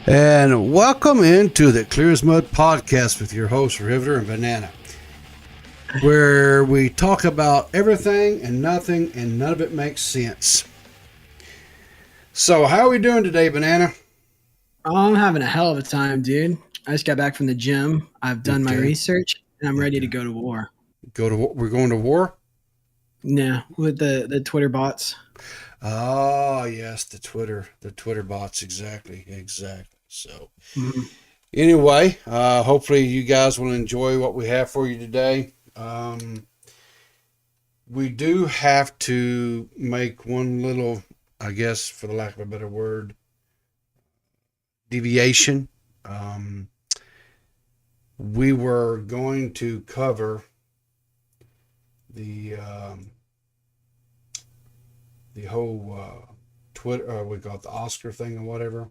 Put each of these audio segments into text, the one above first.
And welcome into the Clear as Mud podcast with your hosts, Riveter and Banana, where we talk about everything and nothing and none of it makes sense. So how are we doing today, Banana? Oh, I'm having a hell of a time, dude. I just got back from the gym. I've done my research, and I'm ready to go to war. We're going to war? Yeah, with the Twitter bots. Oh, yes, the Twitter bots, exactly. So, Anyway, hopefully you guys will enjoy what we have for you today. We do have to make one little, I guess, for the lack of a better word, deviation. We were going to cover the whole Twitter, we got the Oscar thing or whatever.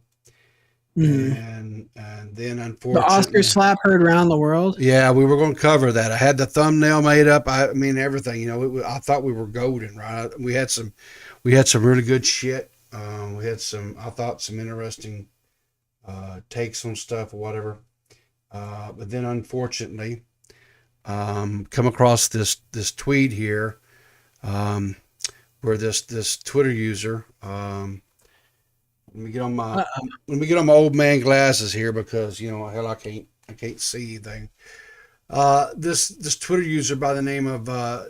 And then unfortunately the Oscar slap heard around the world. Yeah, we were going to cover that. I had the thumbnail made up. I mean everything. You know, I thought we were golden, right? We had some really good shit. We had some interesting takes on stuff or whatever. But then unfortunately, come across this tweet here, where this Twitter user. Let me get on my old man glasses here because hell I can't see anything. This Twitter user by the name of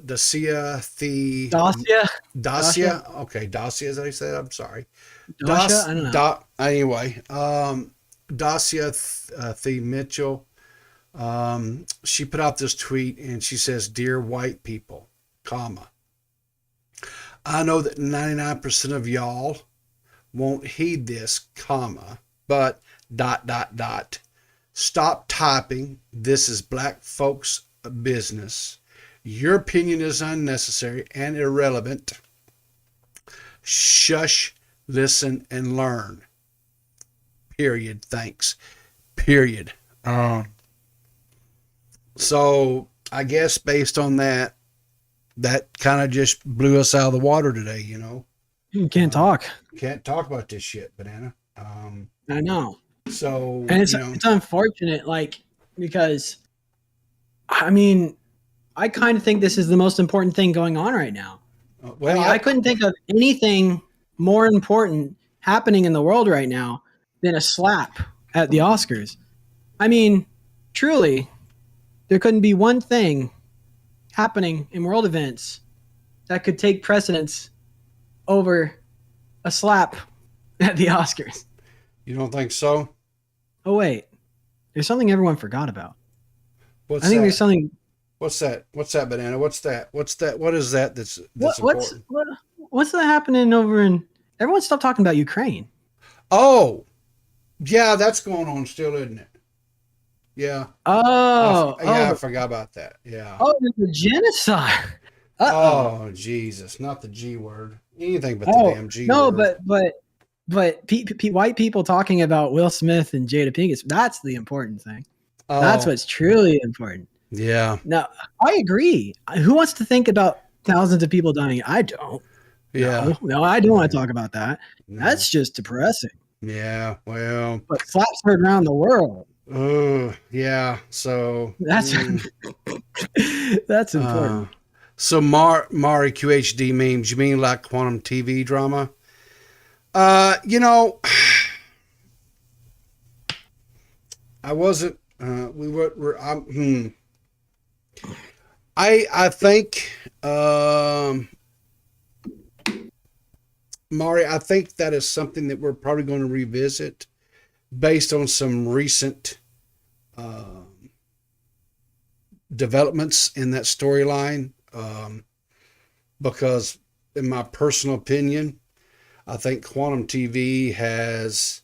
Dacia. Okay, Dacia, as I said. I'm sorry. Dacia? I don't know. Anyway, Dacia Mitchell. She put out this tweet and she says, "Dear white people, comma, I know that 99% of y'all won't heed this, comma, but ... Stop typing. This is black folks' business. Your opinion is unnecessary and irrelevant. Shush, listen, and learn. Period. Thanks. Period." So I guess based on that kind of just blew us out of the water today, You can't talk. Can't talk about this shit, Banana. I know. So, and it's unfortunate, because I mean, I kind of think this is the most important thing going on right now. Well, I couldn't think of anything more important happening in the world right now than a slap at the Oscars. I mean, truly, there couldn't be one thing happening in world events that could take precedence over a slap at the Oscars. You don't think so? Oh, wait. There's something everyone forgot about. What's there's something. What's that? What's that, Banana? What's that? What is that that's important? What's that happening over in... Everyone stop talking about Ukraine. Oh, yeah, that's going on still, isn't it? Yeah. I forgot about that. Yeah. Oh, there's a genocide. Oh, Jesus. Not the G word. Anything but the damn G word. No, but white people talking about Will Smith and Jada Pinkett, that's the important thing. Oh. That's what's truly important. Yeah. Now, I agree. Who wants to think about thousands of people dying? I don't. Yeah. No, I don't want to talk about that. No. That's just depressing. Yeah, well. But slaps heard around the world. Oh, yeah. So. That's that's important. So Mari QHD memes, you mean like quantum TV drama? I wasn't. I think, Mari, I think that is something that we're probably going to revisit based on some recent developments in that storyline. Because in my personal opinion, I think Quantum TV has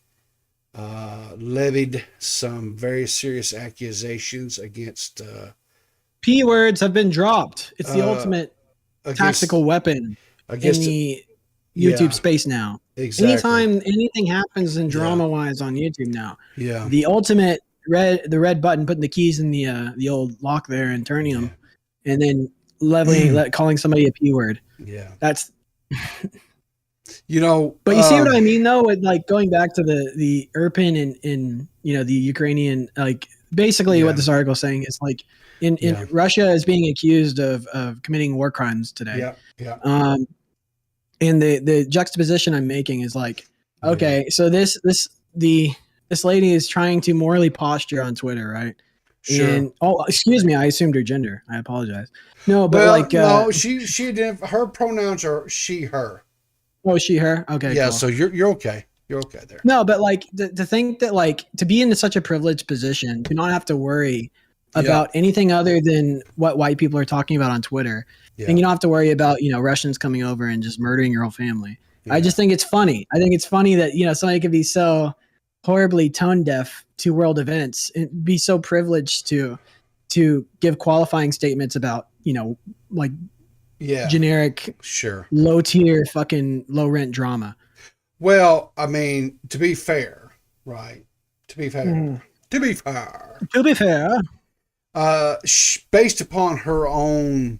levied some very serious accusations against... P words have been dropped. It's the ultimate tactical weapon in the YouTube space now. Exactly. Anytime anything happens in drama-wise on YouTube now, the ultimate red button, putting the keys in the old lock there and turning them, and then calling somebody a P word. Yeah. That's You know, But you see what I mean, though, with like going back to the Irpin and the Ukrainian, like basically what this article is saying is like in Russia is being accused of committing war crimes today. Yeah, yeah. And the juxtaposition I'm making is like, okay, so this lady is trying to morally posture on Twitter, right? Sure. And excuse me, I assumed her gender. I apologize. No, but no, she didn't. Her pronouns are she, her. Oh, she, her. Okay, yeah. Cool. So you're okay. You're okay there. No, but like to think that like to be in such a privileged position, to not have to worry about anything other than what white people are talking about on Twitter, and you don't have to worry about Russians coming over and just murdering your whole family. I just think it's funny. I think it's funny that somebody could be so horribly tone deaf to world events and be so privileged to give qualifying statements about like generic low tier fucking low rent drama. Well, I mean, to be fair, right? To be fair, based upon her own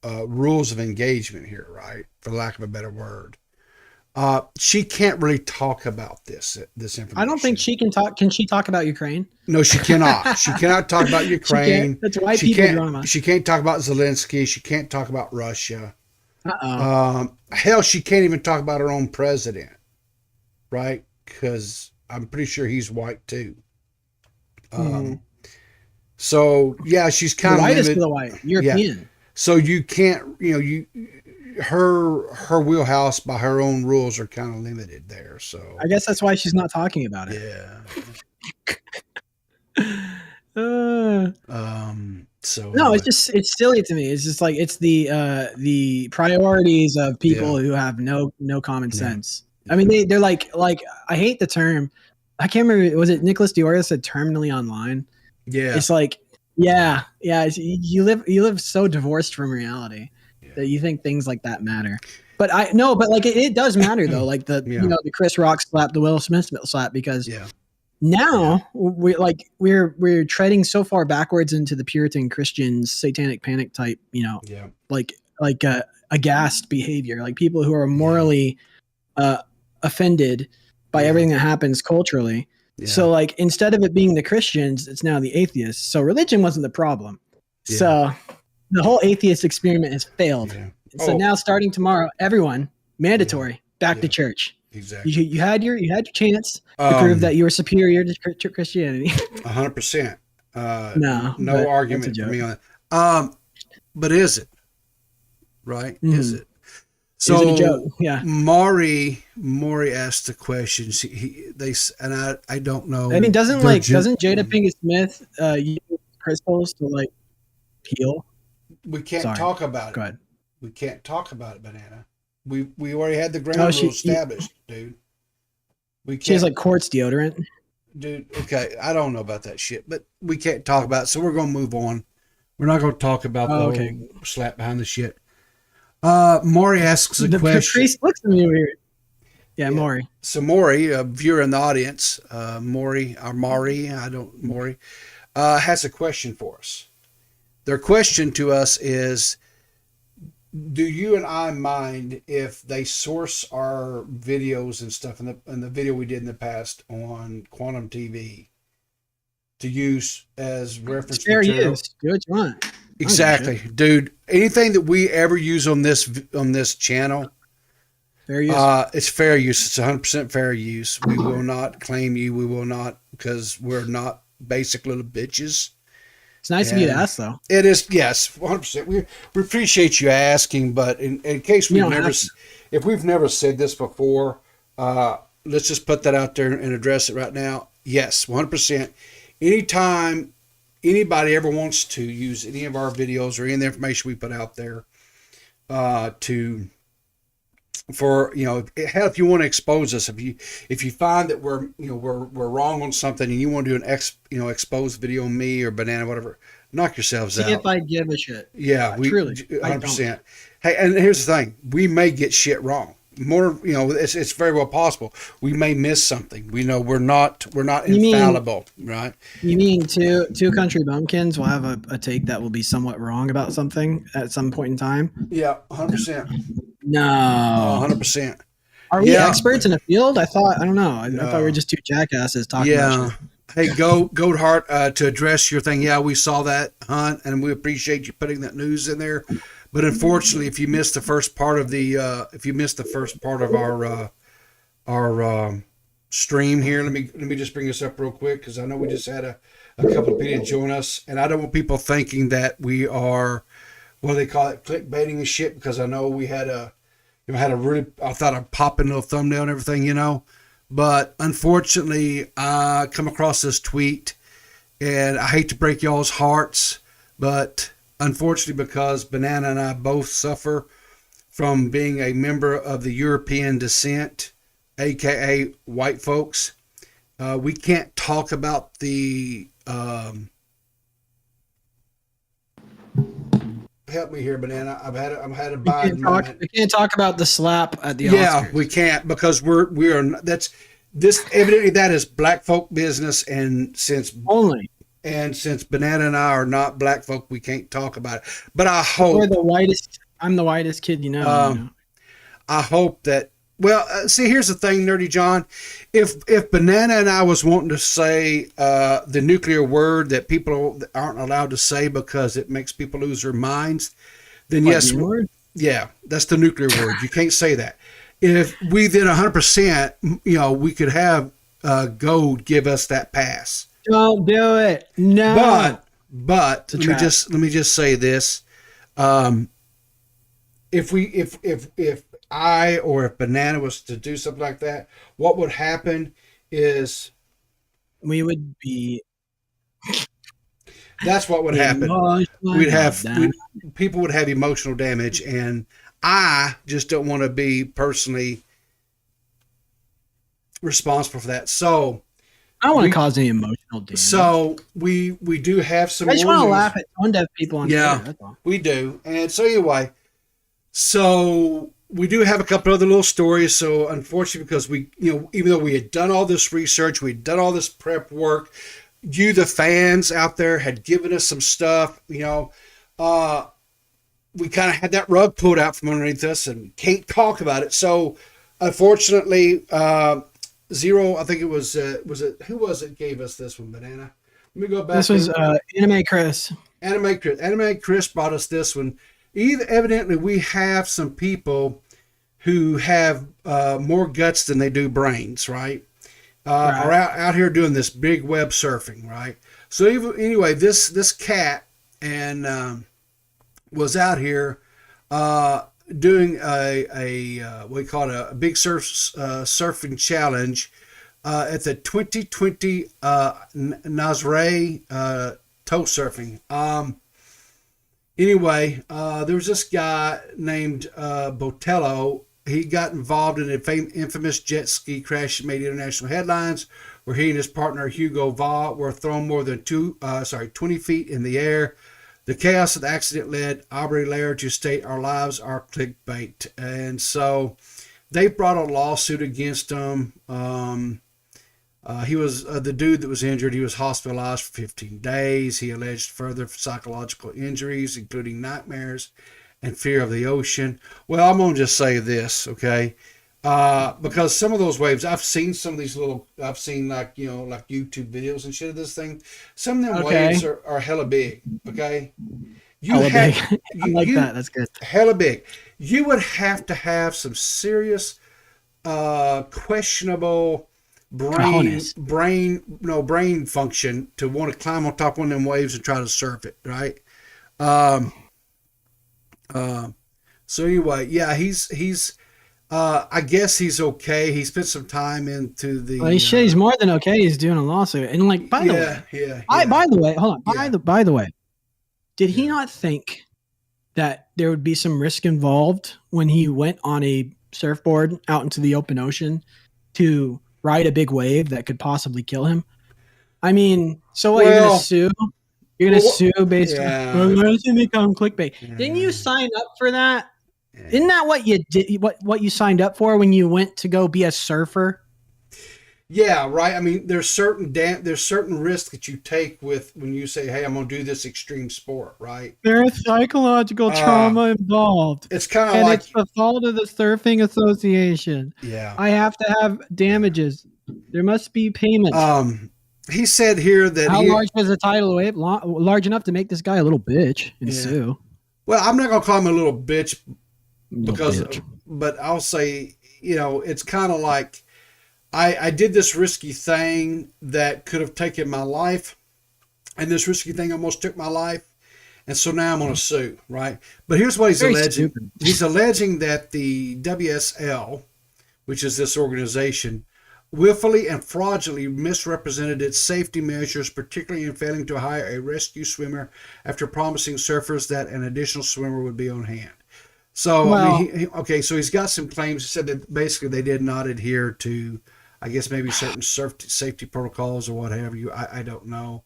rules of engagement here, right? For lack of a better word, she can't really talk about this information. I don't think she can talk. Can she talk about Ukraine? No, she cannot. She cannot talk about Ukraine. That's white people drama. She can't talk about Zelensky. She can't talk about Russia. Hell, she can't even talk about her own president, right? Because I'm pretty sure he's white too. So yeah, she's kind of whitest of the white European. Yeah. So you can't, her wheelhouse by her own rules are kind of limited there. So I guess that's why she's not talking about it. Yeah. So no, it's silly to me. It's just like it's the priorities of people who have no common sense. I mean, they're like I hate the term. I can't remember. Was it Nicholas Dior said terminally online? Yeah. It's like you live so divorced from reality that you think things like that matter. But it does matter though. Like the Chris Rock slap, the Will Smith slap, because now we're treading so far backwards into the Puritan Christians satanic panic type, aghast behavior, like people who are morally offended by everything that happens culturally. So like instead of it being the Christians, it's now the atheists. So religion wasn't the problem. So the whole atheist experiment has failed. So now starting tomorrow, everyone mandatory back to church. Exactly. You had your chance to prove that you were superior to Christianity. 100%. No argument for me on that. But is it right? Mm-hmm. Is it? So is it a joke? Yeah. Maury asked the question. I don't know. I mean, doesn't Jada Pinkett Smith use crystals to like heal? We can't talk about it. Go ahead. We can't talk about it, Banana. We already had the ground rules established, dude. She has like quartz deodorant. Dude, okay, I don't know about that shit, but we can't talk about it, so we're gonna move on. We're not gonna talk about the whole slap behind the shit. Maury asks a question. The priest looks at me weird. Yeah, Maury. So Maury, a viewer in the audience, Maury has a question for us. Their question to us is, do you and I mind if they source our videos and stuff in the video we did in the past on Quantum TV to use as reference fair material? Use. Do what you want. Exactly, dude. Anything that we ever use on this channel, fair use. It's fair use. It's 100% fair use. We will not claim you. We will not, because we're not basic little bitches. It's nice of you to ask, though. It is, yes, 100%. We appreciate you asking, but in case if we've never said this before, let's just put that out there and address it right now. Yes, 100%. Anytime anybody ever wants to use any of our videos or any of the information we put out there, if you want to expose us, if you find that we're wrong on something and you want to do an exposed video on me or Banana, whatever, knock yourselves out. If I give a shit. Yeah, we truly 100%. Hey, and here's the thing: we may get shit wrong. It's very well possible we may miss something. We know we're not infallible, right? You mean two country bumpkins will have a take that will be somewhat wrong about something at some point in time? Yeah, 100%. No, 100%. Are we experts in the field? I don't know. I thought we were just two jackasses talking about shit. Hey, Goldheart, to address your thing, we saw that, Hunt, and we appreciate you putting that news in there. But unfortunately, if you missed the first part of our stream here, let me just bring this up real quick, because I know we just had a couple of people join us, and I don't want people thinking that we are, what do they call it, clickbaiting and shit, because I know we had a really, I thought a popping little thumbnail and everything, but unfortunately, I come across this tweet, and I hate to break y'all's hearts, but unfortunately, because Banana and I both suffer from being a member of the European descent, aka white folks, we can't talk about the help me here, Banana. I've had a bad moment. We can't talk about the slap at the Oscars. Yeah, we can't, because we are that's this evidently that is black folk business, and since Banana and I are not black folk, we can't talk about it. But I hope I'm the whitest kid you know. I hope that. Well, see, here's the thing, Nerdy John. If Banana and I was wanting to say the nuclear word that people aren't allowed to say because it makes people lose their minds, then yes, that's the nuclear word. You can't say that. If we did 100%, we could have Gold give us that pass. Don't do it. No. But let me just say this: if I or if Banana was to do something like that, what would happen is we would be. That's what would happen. People would have emotional damage, and I just don't want to be personally responsible for that. So I don't want to cause any emotional damage. So we do have some. I just want to laugh at tone-deaf people on Twitter. That's all. We do, and so anyway, we do have a couple other little stories. So unfortunately, because we, even though we had done all this research, we'd done all this prep work, you, the fans out there, had given us some stuff, we kind of had that rug pulled out from underneath us and can't talk about it. So unfortunately, Zero, I think it was who was it gave us this one, Banana? Let me go back. This was Anime Chris. Anime Chris brought us this one. Evidently, we have some people who have more guts than they do brains, right? Are out here doing this big web surfing, right? So anyway, this cat and was out here doing a what we call it, a big surfing challenge at the 2020 Nazare toe surfing. Anyway, there was this guy named Botello. He got involved in an infamous jet ski crash that made international headlines, where he and his partner Hugo Va were thrown more than 20 feet in the air. The chaos of the accident led Aubrey Lair to state, "Our lives are clickbait." And so they brought a lawsuit against him. He was the dude that was injured. He was hospitalized for 15 days. He alleged further psychological injuries, including nightmares and fear of the ocean. Well, I'm going to just say this, okay? Because some of those waves, I've seen some of these I've seen like YouTube videos and shit of this thing. Some of them waves are hella big, okay? Big. I like that. That's good. Hella big. You would have to have some serious, questionable brain function to want to climb on top of one of them waves and try to surf it, right? So anyway, yeah, he's I guess he's okay. He spent some time into the. Well, he's more than okay. He's doing a lawsuit, and by the way, hold on. By the way, did he not think that there would be some risk involved when he went on a surfboard out into the open ocean to ride a big wave that could possibly kill him? I mean, so what, you're gonna sue? You're gonna sue based on why does it become clickbait? Yeah. Didn't you sign up for that? Yeah. Isn't that what you did? What you signed up for when you went to go be a surfer? Yeah, right. I mean, there's certain risks that you take with when you say, "Hey, I'm going to do this extreme sport," right? There's psychological Uh, trauma involved, it's kind of and like, it's the fault of the Surfing Association. yeah. I have to have damages. There must be payment. Um, he said here that How he, large was the tidal wave? Large enough to make this guy a little bitch and yeah. sue. Well, I'm not going to call him a little bitch Little because, bitch. but I'll say, it's kind of like I did this risky thing that could have taken my life, and this risky thing almost took my life. And so now I'm going to sue, right? But here's what he's Very alleging. stupid. He's alleging that the WSL, which is this organization, willfully and fraudulently misrepresented its safety measures, particularly in failing to hire a rescue swimmer after promising surfers that an additional swimmer would be on hand. So, Well, I mean, okay, so he's got some claims. He said that basically they did not adhere to, I guess, maybe certain safety protocols or what have you. I don't know.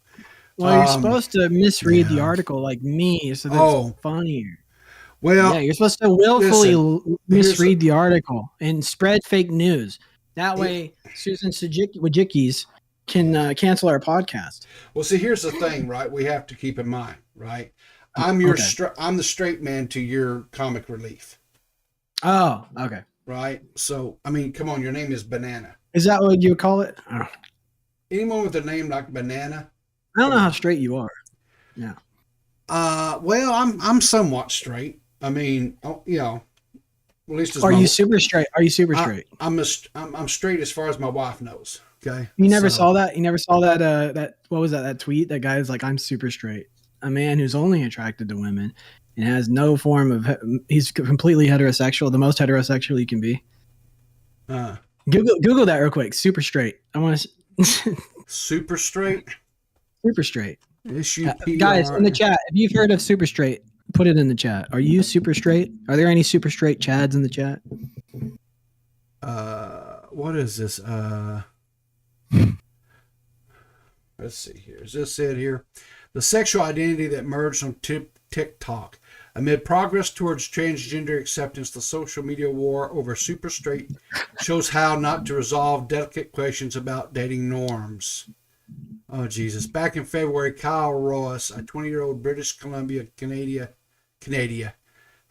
well, you're supposed to misread the yeah. article like me, so Oh, that's funnier. well, Yeah, you're supposed to willfully listen, misread the article and spread fake news. That He- way, Susan Wojcicki's can cancel our podcast. Well, see, here's the thing, right? We have to keep in mind, right? I'm I'm the straight man to your comic relief, Oh, okay. right? So, I mean, come on, your name is Banana. Is that what you would call it? Oh. Anyone with a name like Banana? I don't know how straight you are. Yeah. Well, I'm somewhat straight. I mean, at least as Are my, you super straight? Are you super I, straight? I'm straight as far as my wife knows. Okay. You never So- saw that? You never saw that that what was that tweet? That guy's like, I'm super straight. A man who's only attracted to women and has no form of he's completely heterosexual, the most heterosexual you can be. Uh, Google that real quick. Super straight. I want to super straight. super straight. SUPR. Guys in the chat, if you've heard of super straight, put it in the chat. Are you super straight? Are there any super straight Chads in the chat? What is this? Let's see here. Is this it here? The sexual identity that merged on TikTok. Amid progress towards transgender acceptance, the social media war over super straight shows how not to resolve delicate questions about dating norms. Oh, Jesus. Back in February, Kyle Ross, a 20-year-old British Columbia, Canada.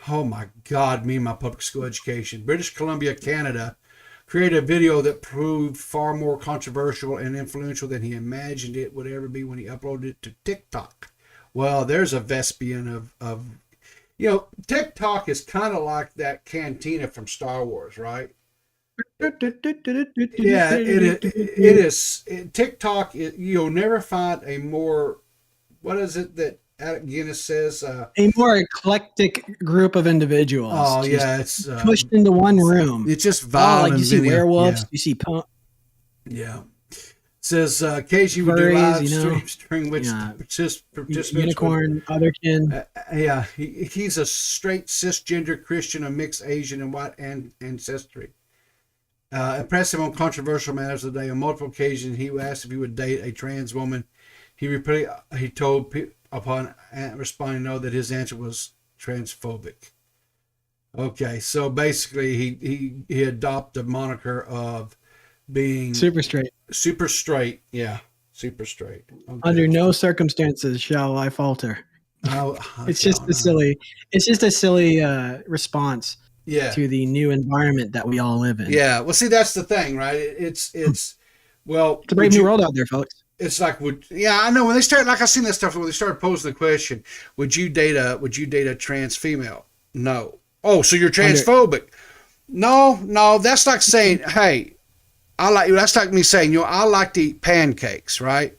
Oh, my God, me and my public school education. British Columbia, Canada, created a video that proved far more controversial and influential than he imagined it would ever be when he uploaded it to TikTok. Well, there's a Vespian of TikTok is kind of like that cantina from Star Wars, right? Yeah, it is. TikTok, you'll never find a more, what is it that Alec Guinness says? A more eclectic group of individuals. Oh, just yeah, it's pushed into one room. It's just Oh, violent. like you see werewolves, you see punk. Yeah. It says occasionally we do Furries, live streams during which participants unicorn, otherkin. yeah, he's a straight cisgender Christian of mixed Asian and white ancestry. Impressed him on controversial matters of the day. On multiple occasions, he was asked if he would date a trans woman. He told upon responding no that his answer was transphobic. Okay, so basically he adopted the moniker of being Super straight. super straight. Yeah, super straight. Okay. Under no circumstances shall I falter. It's just a silly response to the new environment that we all live in. Yeah. Well, see, that's the thing, right? It's It's a brave new world out there, folks. It's like, I know when they start, like I seen that stuff when they started posing the question, would you date a trans female? No. Oh, so you're transphobic? No, that's like saying, hey, that's like me saying, I like to eat pancakes, right?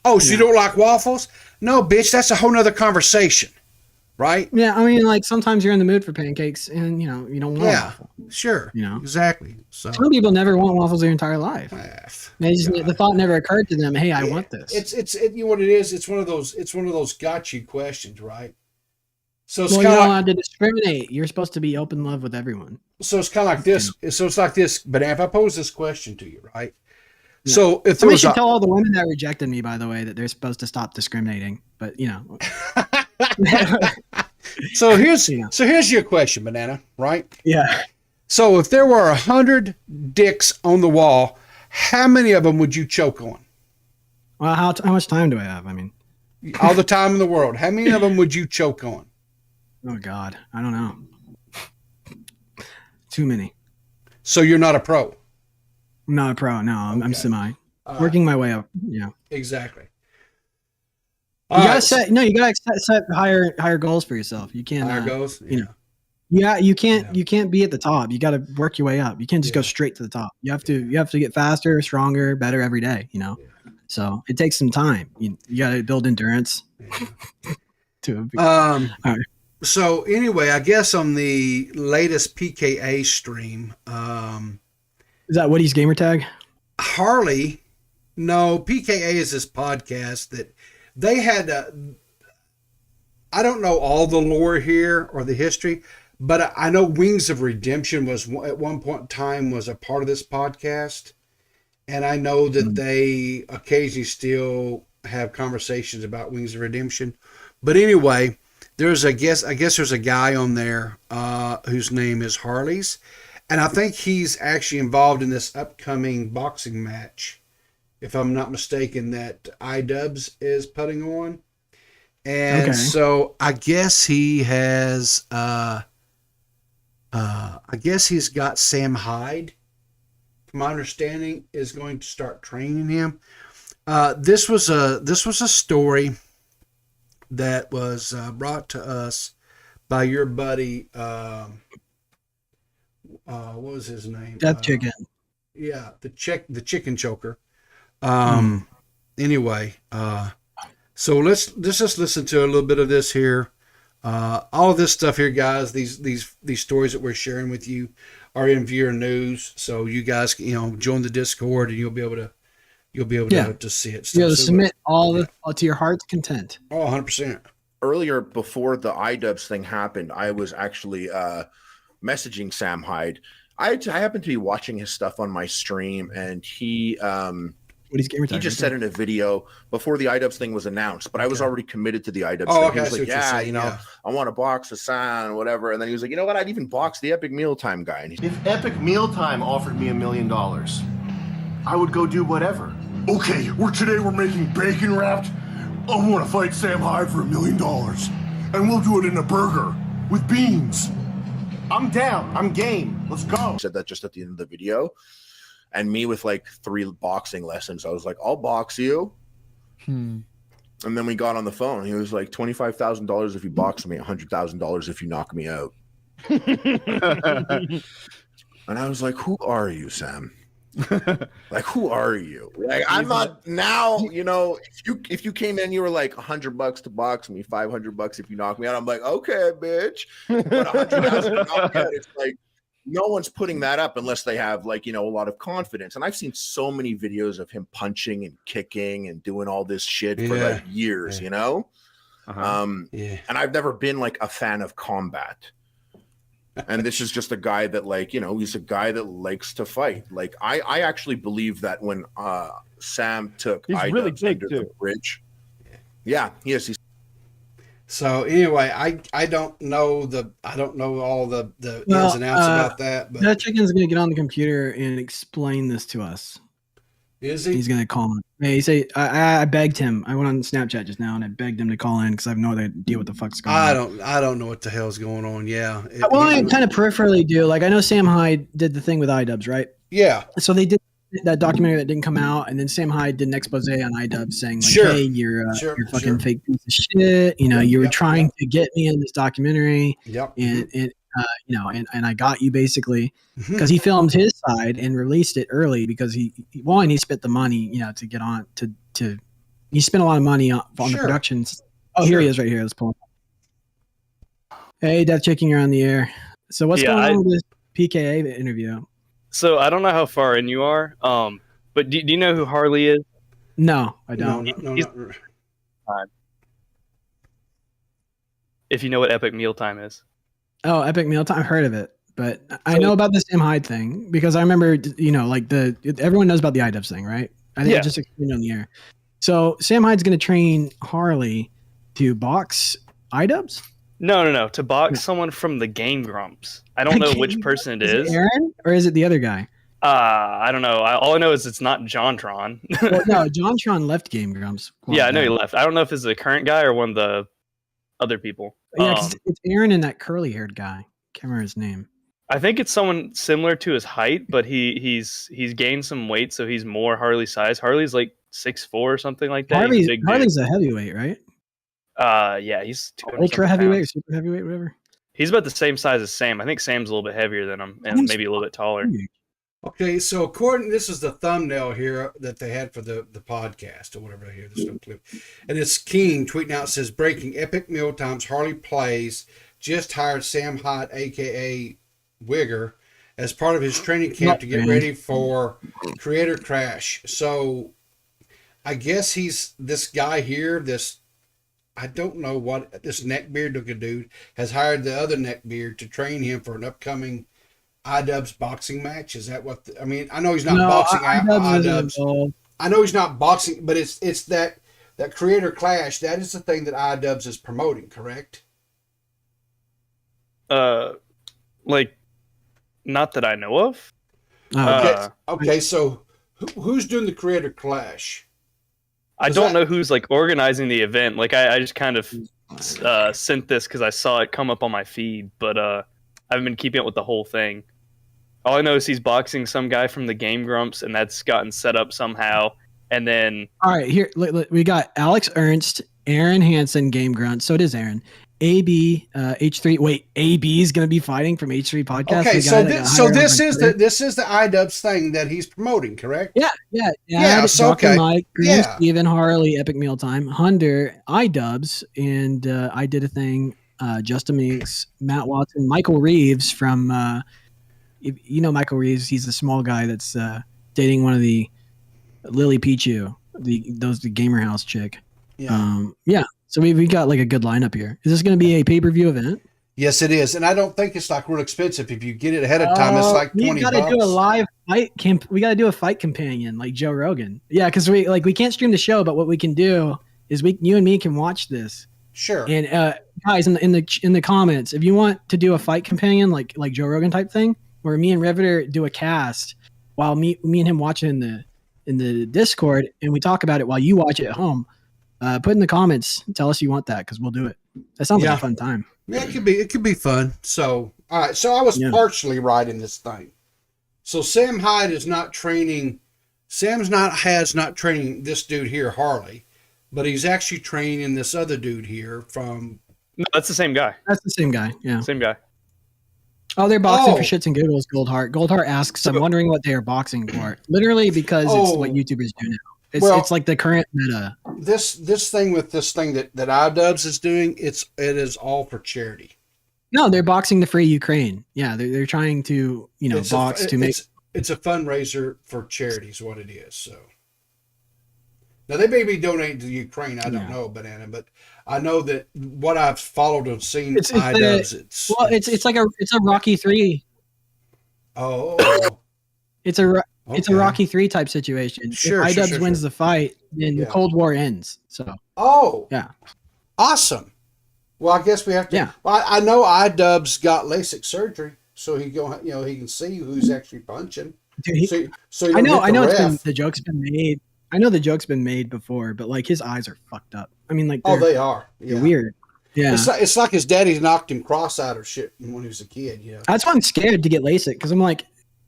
Oh, so you don't like waffles? No, bitch, that's a whole nother conversation, right? Yeah, I mean, like sometimes you're in the mood for pancakes, and you don't want waffle. Sure, exactly. So some people never want waffles their entire life. The thought never occurred to them. Hey, I want this. It's you know what it is. It's one of those gotcha questions, right? So it's you're kind not of allowed to discriminate. You're supposed to be open love with everyone. So it's kind of like this. So it's like this. But if I pose this question to you, right? Yeah. So if somebody should tell all the women that rejected me, by the way, that they're supposed to stop discriminating. But So here's your question, Banana. Right? Yeah. So if there were 100 dicks on the wall, How many of them would you choke on? Well, how much time do I have? I mean, all the time in the world. How many of them would you choke on? Oh God, I don't know. Too many. So you're not a pro. I'm not a pro. No, I'm semi. Working my way up. Yeah. Exactly. You gotta set higher goals for yourself. You can't higher goals. Yeah. You know. Yeah, you can't be at the top. You got to work your way up. You can't just go straight to the top. You have to get faster, stronger, better every day. You know. Yeah. So it takes some time. You got to build endurance. All right. So anyway, I guess on the latest PKA stream, is that Woody's gamer tag? Harley, no, PKA is this podcast that they had. I don't know all the lore here or the history, but I know Wings of Redemption was at one point in time was a part of this podcast, and I know that they occasionally still have conversations about Wings of Redemption. But anyway. I guess there's a guy on there whose name is Harley's, and I think he's actually involved in this upcoming boxing match, if I'm not mistaken, that iDubbbz is putting on. And so I guess he has I guess he's got Sam Hyde, from my understanding, is going to start training him. This was a story that was brought to us by your buddy. What was his name? DeathChicken. Yeah, the chicken choker. Anyway, so let's just listen to a little bit of this here. All of this stuff here, guys. These stories that we're sharing with you are in viewer news. So you guys, join the Discord, and you'll be able to see it. You'll submit all to your heart's content. Oh, 100%. Earlier, before the iDubbbz thing happened, I was actually messaging Sam Hyde. I happened to be watching his stuff on my stream, and he just said in a video before the iDubbbz thing was announced, but I was already committed to the iDubbbz thing. He was like, I want to box Hassan, whatever. And then he was like, you know what? I'd even box the Epic Mealtime guy. And if Epic Mealtime offered me $1 million, I would go do whatever. Okay, today we're making bacon wrapped. I want to fight Sam Hyde for $1 million. And we'll do it in a burger with beans. I'm down. I'm game. Let's go. He said that just at the end of the video. And me with like 3 boxing lessons, I was like, I'll box you. And then we got on the phone. He was like, $25,000 if you box me, $100,000 if you knock me out. And I was like, who are you, Sam? Like, who are you? Like, I'm not now. If you came in, you were like $100 to box me, $500 if you knock me out. I'm like, okay, bitch. But $100,000, it's like no one's putting that up unless they have a lot of confidence. And I've seen so many videos of him punching and kicking and doing all this shit for like years, And I've never been like a fan of combat. And this is just a guy that he's a guy that likes to fight. Like I actually believe that when Sam took he's really big under too. The bridge. Yeah, he is. So anyway, I don't know all the ins and outs about that. But that chicken's gonna get on the computer and explain this to us. Is he? He's gonna call him. Hey, I begged him. I went on Snapchat just now and I begged him to call in because I have no idea what the fuck's going on. I don't know what the hell's going on. Yeah. I kind of peripherally do. Like I know Sam Hyde did the thing with iDubbbz, right? Yeah. So they did that documentary that didn't come out, and then Sam Hyde did an expose on iDubbbz saying like, "Hey, you're fucking fake piece of shit. You were trying to get me in this documentary, and I got you basically because he filmed his side and released it early because he spent the money, to get on to he spent a lot of money on the productions. Oh, here he is right here. Let's pull him up. Hey, DeathChicken, you're on the air. So what's going on with this PKA interview? So I don't know how far in you are, but do you know who Harley is? No, I don't. If you know what Epic Mealtime is. Oh, Epic Mealtime. I've heard of it, but I know about the Sam Hyde thing because I remember, everyone knows about the iDubbbz thing, right? I think I just explained on the air. So Sam Hyde's going to train Harley to box iDubbbz? No. To box someone from the Game Grumps. I don't know which person it is. Aaron or is it the other guy? I don't know. All I know is it's not JonTron. Well, no, JonTron left Game Grumps. Yeah, I know he left. I don't know if it's the current guy or one of the other people. Yeah, 'cause it's Aaron and that curly-haired guy. Can't remember his name. I think it's someone similar to his height, but he's gained some weight, so he's more Harley size. Harley's like 6'4" or something like that. He's a big dude. Harley's a heavyweight, right? Yeah, he's ultra heavyweight or super heavyweight, whatever. He's about the same size as Sam. I think Sam's a little bit heavier than him, and maybe a little bit taller. Okay, so this is the thumbnail here that they had for the podcast or whatever here, the no clip. And it's King tweeting out, says, breaking epic meal times, Harley plays, just hired Sam Hyde, a.k.a. Wigger, as part of his training camp to get ready for Creator Crash. So I guess he's this guy here, I don't know what, this neckbeard looking dude has hired the other neckbeard to train him for an upcoming iDubbbz boxing match. Is that what I mean? I know he's not boxing iDubbbz. I know he's not boxing, but it's that Creator Clash. That is the thing that iDubbbz is promoting, correct? Like, not that I know of. Okay. So who's doing the Creator Clash? I don't know who's like organizing the event. Like, I just kind of sent this because I saw it come up on my feed, but I haven't been keeping up with the whole thing. All I know is he's boxing some guy from the Game Grumps, and that's gotten set up somehow. And then, all right, here we got Alex Ernst, Aaron Hansen, Game Grunt. So it is Aaron. AB H3. Wait, AB is going to be fighting from H3 podcast. Okay, this is the iDubbbz thing that he's promoting, correct? Yeah. So okay, Mike, Steven, Harley, Epic Mealtime, Hunter, iDubbbz, and I did a thing. Justin Meeks, Matt Watson, Michael Reeves from Michael Reeves. He's the small guy that's dating one of the Lily Pichu, the Gamer House chick. Yeah. So we got like a good lineup here. Is this going to be a pay-per-view event? Yes, it is, and I don't think it's like real expensive. If you get it ahead of time, it's like $20. We got to do a live fight We got to do a fight companion like Joe Rogan. Yeah, because we can't stream the show, but what we can do is you and me can watch this. Sure. And guys, in the comments, if you want to do a fight companion like Joe Rogan type thing, where me and Riveter do a cast while me and him watch it in the Discord, and we talk about it while you watch it at home. Put in the comments, tell us you want that because we'll do it. That sounds like a fun time. Yeah, it could be fun. So, all right. So I was partially right in this thing. So Sam Hyde is not training. Has not training this dude here, Harley, but he's actually training this other dude here from. No, that's the same guy. That's the same guy. Yeah, same guy. Oh, they're boxing for shits and giggles. Goldheart. Goldheart asks, "I'm wondering what they are boxing for." Literally, because it's what YouTubers do now. It's like the current meta. This thing that iDubbbz is doing, it is all for charity. No, they're boxing to free Ukraine. Yeah, they're trying to box to make. It's a fundraiser for charity, is what it is. So now they may be donating to Ukraine. I don't know, Banana, but I know that what I've followed and seen iDubbbz. It's a Rocky 3. Oh, it's a Rocky 3 type situation. Sure, if iDubbbz wins the fight, then the Cold War ends. So. Awesome. Well, I guess we have to. Yeah. Well, I know iDubbbz got LASIK surgery, so he can see who's actually punching. Dude, I know the joke's been made. I know the joke's been made before, but like his eyes are fucked up. I mean, like they are. They're weird. Yeah, it's like his daddy knocked him cross-eyed or shit when he was a kid. That's why I'm scared to get LASIK because I'm like,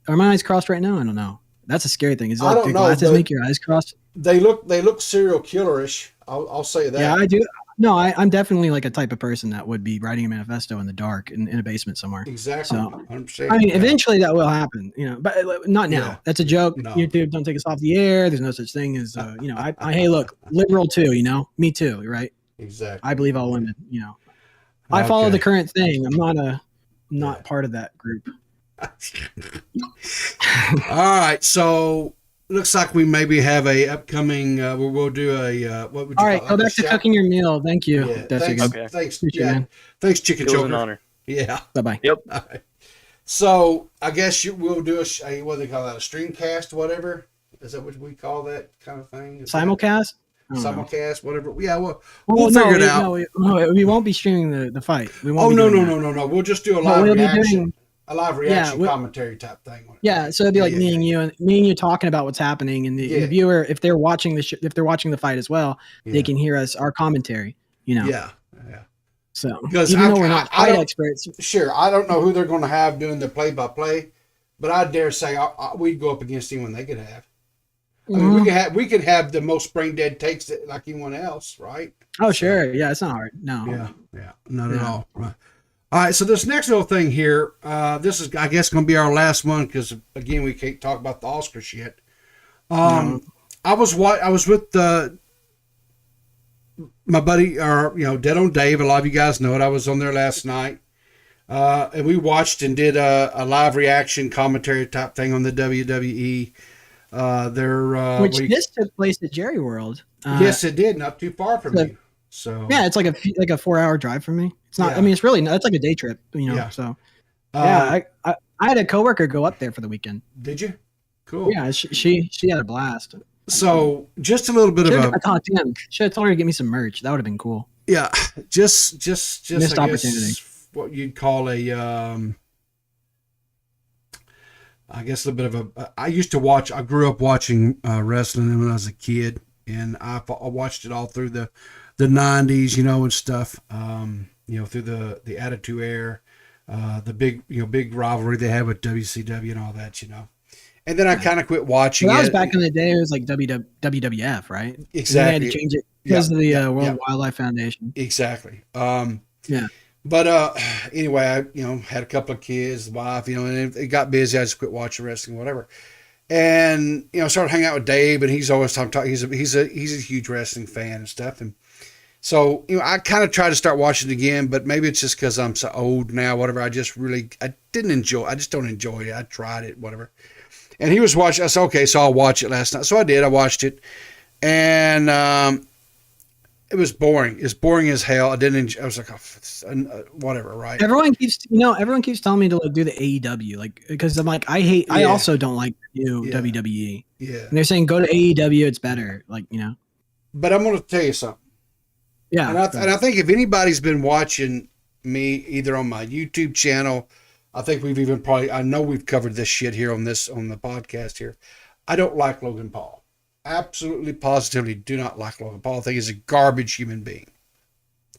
are my eyes crossed right now? I don't know. That's a scary thing. Is like the glasses make your eyes crossed? They look serial killer-ish. I'll say that. Yeah, I do. No, I'm definitely like a type of person that would be writing a manifesto in the dark in a basement somewhere. Exactly. So, 100%. I mean, eventually that will happen, but not now. Yeah. That's a joke. No. YouTube, don't take us off the air. There's no such thing as, hey, look, liberal too, me too, right? Exactly. I believe all women, I follow the current thing. I'm not part of that group. All right. So looks like we maybe have a upcoming. We'll do a. What would you? All right, go back to cooking your meal. Thank you. Yeah, thanks. Thanks, Chicken Choker. It was an honor. Yeah. Bye bye. Yep. All right. So I guess we'll do a what do they call that? A streamcast, whatever. Is that what we call that kind of thing? Simulcast. Simulcast, whatever. Yeah, we'll figure it out. No, we won't be streaming the fight. We won't. No. We'll just do a live reaction. A live reaction Yeah, commentary type thing. Yeah, so it'd be like Yeah, me and you, and me and you talking about what's happening, and the viewer, if they're watching if they're watching the fight as well, they can hear our commentary. Yeah. So Because even though we're not fight experts, sure, I don't know who they're going to have doing the play-by-play, but I dare say we'd go up against anyone they could have. I mean, we could have the most brain dead takes that, like anyone else, right? Oh, sure, yeah, it's not hard. No, yeah, not at all. Right. All right, so this next little thing here, this is, I guess, going to be our last one because, again, we can't talk about the Oscar shit. I was with my buddy, or Dead on Dave. A lot of you guys know it. I was on there last night, and we watched and did a live reaction commentary type thing on the WWE. This took place at Jerry World. Yes, it did. Not too far from you. So yeah, it's like a 4-hour drive from me. It's not. I mean, it's really. It's like a day trip. So yeah, I had a coworker go up there for the weekend. Did you? Cool. Yeah, she had a blast. So just a little bit of I talked to him. Should have told her to get me some merch. That would have been cool. Yeah, just missed opportunity. What you'd call a I guess a little bit of a. I used to watch. I grew up watching wrestling when I was a kid, and I watched it all through the 90s, and stuff. Through the Attitude Era, the big rivalry they had with WCW and all that, And then I kind of quit watching. That was back in the day. It was like WWF, right? Exactly. They had to change it because of the World Wildlife Foundation. Exactly. Yeah. But anyway, I had a couple of kids, wife, and it got busy. I just quit watching wrestling, whatever. And started hanging out with Dave, and he's always talking. He's a huge wrestling fan and stuff. And so I kind of try to start watching it again, but maybe it's just because I'm so old now, whatever. I just don't enjoy it. I tried it, whatever. And he was watching. I said, okay, so I'll watch it last night. So I did. I watched it, and it was boring. It's boring as hell. I didn't enjoy. I was like, whatever, right? Everyone keeps telling me to do the AEW, because I'm like, I also don't like WWE. Yeah. And they're saying go to AEW, it's better, But I'm going to tell you something. Yeah. And I think if anybody's been watching me either on my YouTube channel, I think I know we've covered this shit here on the podcast here. I don't like Logan Paul. Absolutely, positively do not like Logan Paul. I think he's a garbage human being.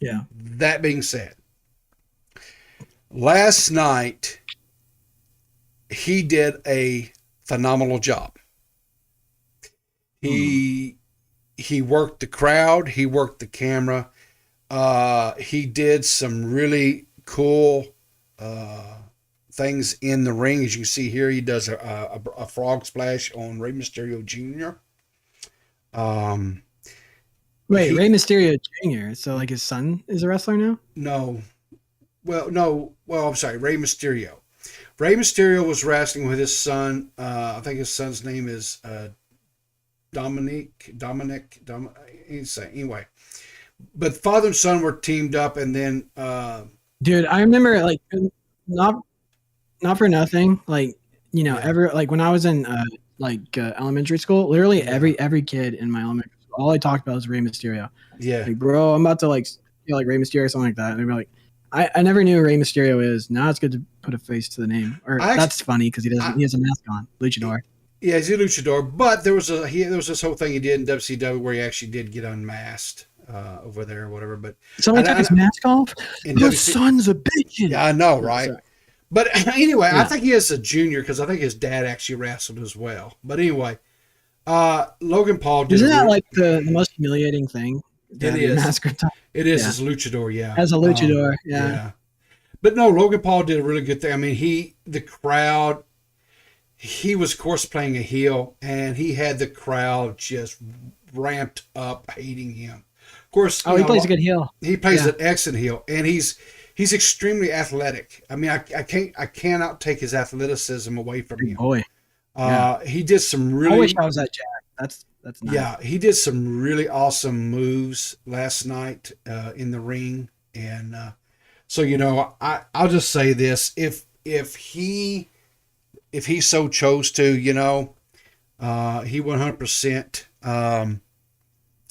Yeah. That being said, last night, he did a phenomenal job. He worked the crowd. He worked the camera. He did some really cool things in the ring. As you see here, he does a frog splash on Rey Mysterio Jr. Rey Mysterio Jr. So his son is a wrestler now? No. Well, I'm sorry. Rey Mysterio. Rey Mysterio was wrestling with his son. I think his son's name is Dominic. Anyway, but father and son were teamed up, and then dude, I remember not for nothing, when I was in elementary school, literally every kid in my elementary school, all I talked about was Rey Mysterio. Yeah. Bro, I'm about to Rey Mysterio or something like that. And they'd be like, I never knew who Rey Mysterio is. Now it's good to put a face to the name. That's funny because he has a mask on, luchador. Yeah, he's a luchador, but there was this whole thing he did in WCW where he actually did get unmasked over there or whatever. But somebody took his mask off. Those sons of bitches. Yeah, I know, right? Sorry. But anyway, I think he is a junior because I think his dad actually wrestled as well. But anyway, Logan Paul did. Isn't that the most humiliating thing? It is. Mask it is as a luchador, yeah. As a luchador, yeah. But no, Logan Paul did a really good thing. I mean, the crowd, he was, of course, playing a heel, and he had the crowd just ramped up hating him. Of course, he plays a good heel. He plays an excellent heel, and he's extremely athletic. I mean, I cannot take his athleticism away from him. Boy, he did some really. I wish I was that jack. That's nice. Yeah, he did some really awesome moves last night in the ring, and so I'll just say this: if he so chose to, he 100%.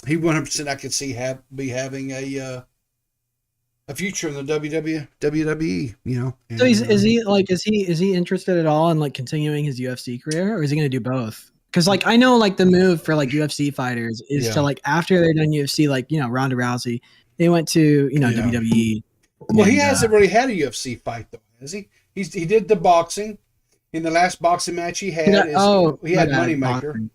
He 100%. I could see be having a a future in the WWE. You know. So And, is he interested at all in like continuing his UFC career, or is he going to do both? Because like I know like the move for like UFC fighters is to like after they're done UFC, like Ronda Rousey, they went to WWE. Well, he hasn't really had a UFC fight though, has he? He did the boxing. In the last boxing match he had, he had Moneymaker.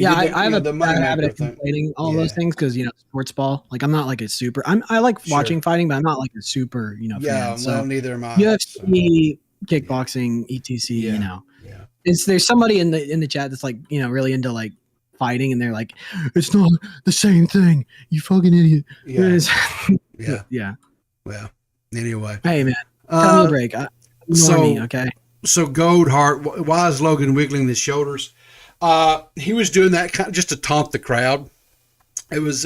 I have a bad habit of conflating all those things because sports ball. Like I'm not like a super. I like watching fighting, but I'm not like a super fan. So neither am I. UFC, kickboxing, etc. There's somebody in the chat that's like really into like fighting, and they're like, it's not the same thing. You fucking idiot. Yeah. Well, anyway. Hey man, cut me a break. Okay. So Goldheart, why is Logan wiggling his shoulders? He was doing that kind of just to taunt the crowd. It was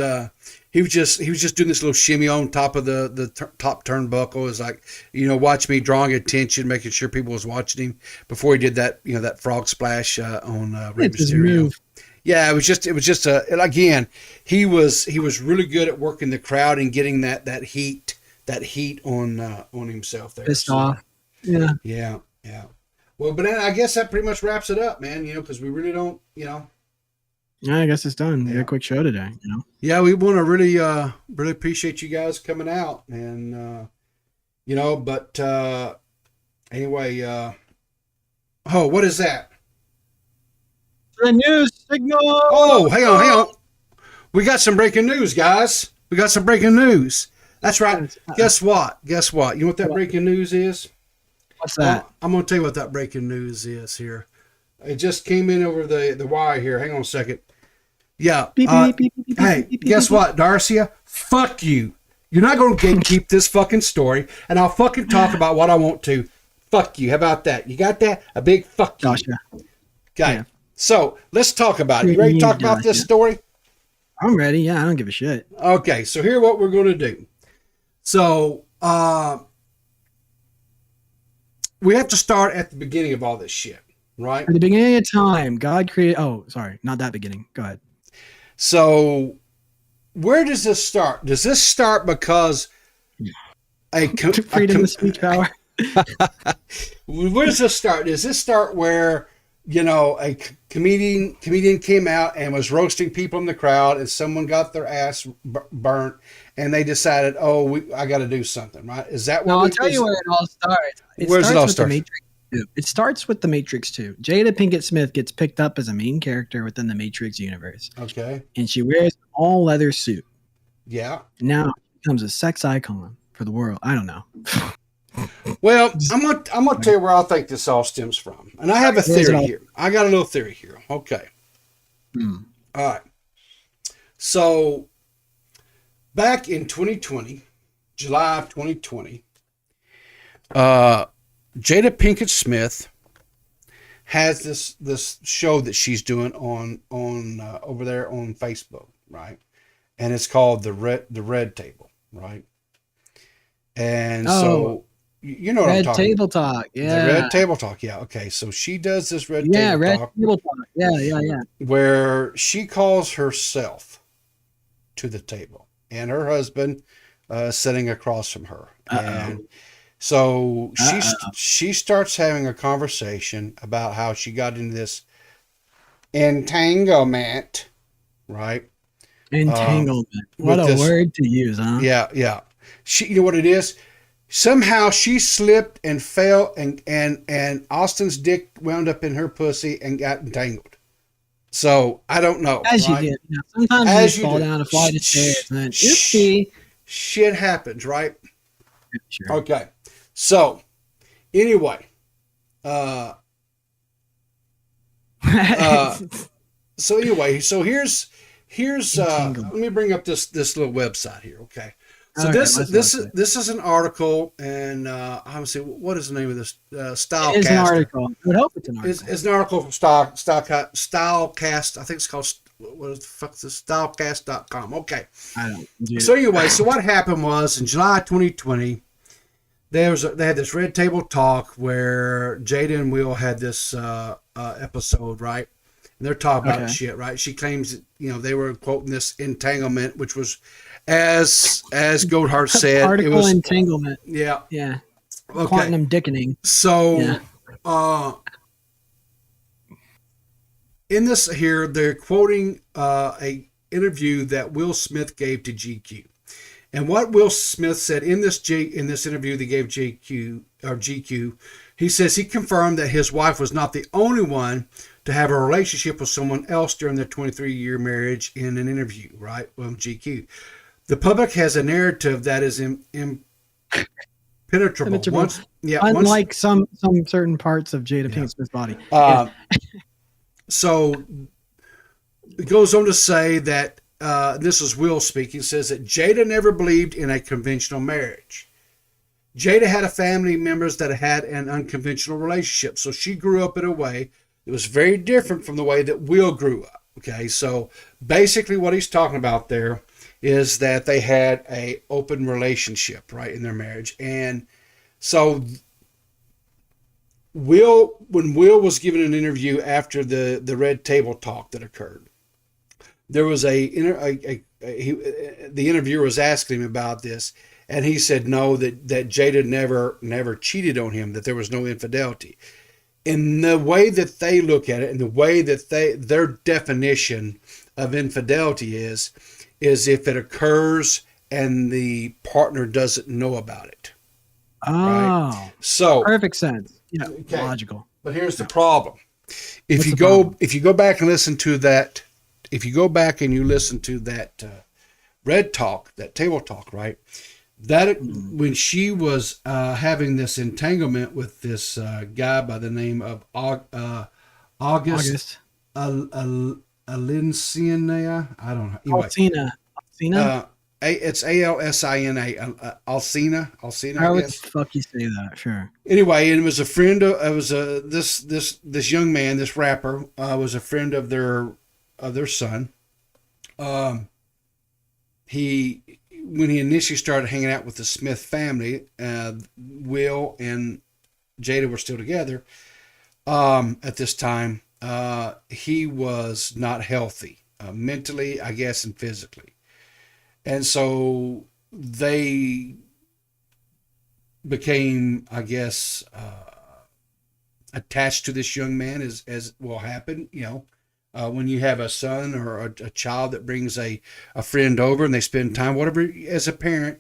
he was just doing this little shimmy on top of the top turnbuckle. It was like, watch me, drawing attention, making sure people was watching him before he did that, that frog splash on Rey Mysterio. Yeah, it was just again, he was really good at working the crowd and getting that heat on himself there. Pissed off. Yeah. Yeah. Well, but I guess that pretty much wraps it up, man. Because we really don't, Yeah, I guess it's done. We had a quick show today. Yeah, we want to really appreciate you guys coming out, and But anyway, what is that? The news signal. Oh, hang on. We got some breaking news, guys. We got some breaking news. That's right. Guess what? You know what that breaking news is? What's that? I'm going to tell you what that breaking news is here. It just came in over the wire here. Hang on a second. Yeah. Hey, guess what, Darcia? Fuck you. You're not going to gatekeep this fucking story, and I'll fucking talk about what I want to. Fuck you. How about that? You got that? A big fuck you. Gotcha. Okay. Yeah. So let's talk about it. You ready to talk about this story? I'm ready. Yeah, I don't give a shit. Okay. So here's what we're going to do. So, we have to start at the beginning of all this shit, right? At the beginning of time, God created... Oh, sorry. Not that beginning. Go ahead. So, where does this start? Does this start because freedom of speech power? Where does this start? Does this start where, a comedian came out and was roasting people in the crowd, and someone got their ass burnt, and they decided, I got to do something, right? Is that what? I'll tell you where it all starts. Where's it all start? It starts with the Matrix 2. Jada Pinkett Smith gets picked up as a main character within the Matrix universe. Okay. And she wears an all leather suit. Yeah. Now she becomes a sex icon for the world. I don't know. Well, I'm gonna tell you where I think this all stems from, and I have a theory here. I got a little theory here. Okay. All right. So, back in 2020, July of 2020, Jada Pinkett Smith has this show that she's doing on over there on Facebook, right? And it's called the Red Table, right? And so. You know what I'm talking about. Red Table Talk. Yeah. The Red Table Talk. Yeah. Okay. So she does this Red Table Talk. Table Talk. Yeah. Where she calls herself to the table and her husband sitting across from her. And so she starts having a conversation about how she got into this entanglement, right? Entanglement. What a word to use, huh? Yeah. You know what it is? Somehow she slipped and fell, and Austin's dick wound up in her pussy and got entangled. So I don't know. As right? You did. Sometimes you fall down a flight of stairs, man. Shit happens, right? Sure. Okay. So anyway, so here's let me bring up this little website here. Okay. So this is an article, and I'm see what is the name of this? Stylecast. It's an article. I would hope it's an article. It's an article from Stylecast. I think it's called what the fuck is this? Stylecast.com. Okay. I don't. So anyway, so what happened was in July 2020, they had this Red Table Talk where Jada and Will had this episode, right? And they're talking about shit, right? She claims that, they were quoting this entanglement, which was as Goldhart said, Particle it was entanglement. yeah. Yeah. Okay. Quantum dickening. So, Yeah. In this here, they're quoting a interview that Will Smith gave to GQ, and what Will Smith said in this interview they gave GQ, he says he confirmed that his wife was not the only one to have a relationship with someone else during their 23-year marriage. In an interview, right, with GQ, the public has a narrative that is impenetrable. Unlike some certain parts of Jada Pinkett Smith's body. So it goes on to say that this is Will speaking, says that Jada never believed in a conventional marriage. Jada had a family members that had an unconventional relationship, so she grew up in a way that was very different from the way that Will grew up. Okay, so basically what he's talking about there is that they had a open relationship, right, in their marriage. And so when Will was given an interview after the Red Table talk that occurred, there was the interviewer was asking him about this, and he said no, that Jada never cheated on him, that there was no infidelity. In the way that they look at it, and the way that their definition of infidelity is if it occurs and the partner doesn't know about it. Oh, right? So perfect sense. Yeah, okay. Logical. But here's the problem: if you go back and listen to that, Red Talk, that table talk, right? That when she was having this entanglement with this guy by the name of August Alincina, I don't know. Anyway, Alcina. It's Alsina. Alcina. How I would guess. the fuck you say that? Sure. Anyway, it was a friend of. It was this young man, this rapper, was a friend of their son. When he initially started hanging out with the Smith family, Will and Jada were still together. At this time, he was not healthy, mentally, I guess, and physically. And so they became, I guess, attached to this young man, as will happen, when you have a son or a child that brings a friend over and they spend time, whatever, as a parent,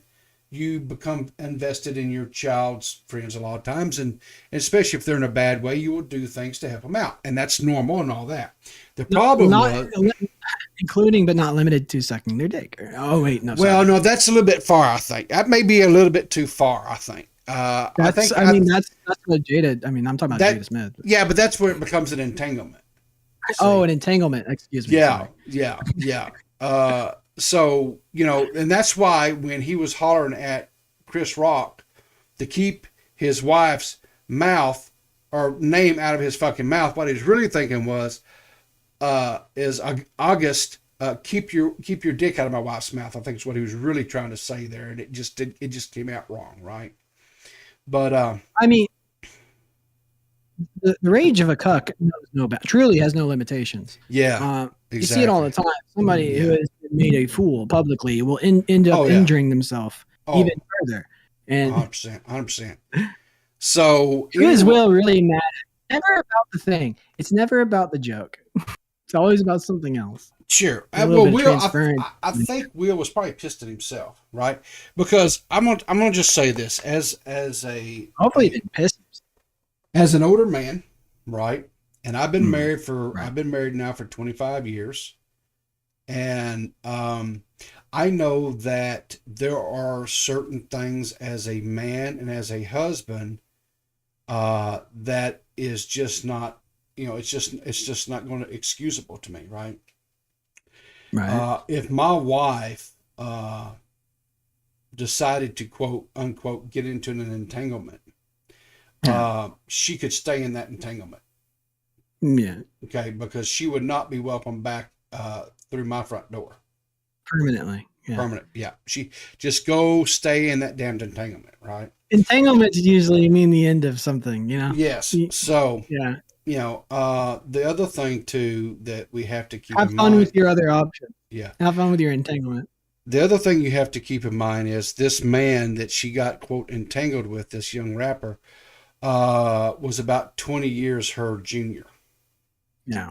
you become invested in your child's friends a lot of times. And especially if they're in a bad way, you will do things to help them out. And that's normal and all that. The problem was... Including but not limited to sucking their dick. Oh, wait, no. Well, no, that's a little bit far, I think. That may be a little bit too far, I think. That's what Jada... I mean, I'm talking about Jada Smith. Yeah, but that's where it becomes an entanglement. Oh, an entanglement. Excuse me. Yeah. So, and that's why when he was hollering at Chris Rock to keep his wife's mouth or name out of his fucking mouth, what he was really thinking was, is August, keep your dick out of my wife's mouth. I think is what he was really trying to say there. And it just came out wrong. Right. But, I mean, the rage of a cuck truly has no limitations. Yeah, exactly. You see it all the time. Somebody who has been made a fool publicly will end up injuring themselves even further. And 100%. So is Will really mad? Never about the thing. It's never about the joke. It's always about something else. Sure. Will, I think Will was probably pissed at himself, right? Because I'm gonna just say this as a hopefully he didn't piss himself. As an older man, right? And I've been married now for 25 years. And I know that there are certain things as a man and as a husband that is just not, it's just not going to excusable to me, right? Right. If my wife decided to quote unquote get into an entanglement, she could stay in that entanglement. Yeah. Okay, because she would not be welcome back through my front door. Permanently. Yeah. Permanent. Yeah. She just go stay in that damned entanglement, right? Entanglements usually mean the end of something, Yes. So yeah. The other thing too that we have to keep have in fun mind, with your other option. Yeah. Have fun with your entanglement. the other thing you have to keep in mind is this man that she got, quote, entangled with, this young rapper, was about 20 years her junior. Yeah.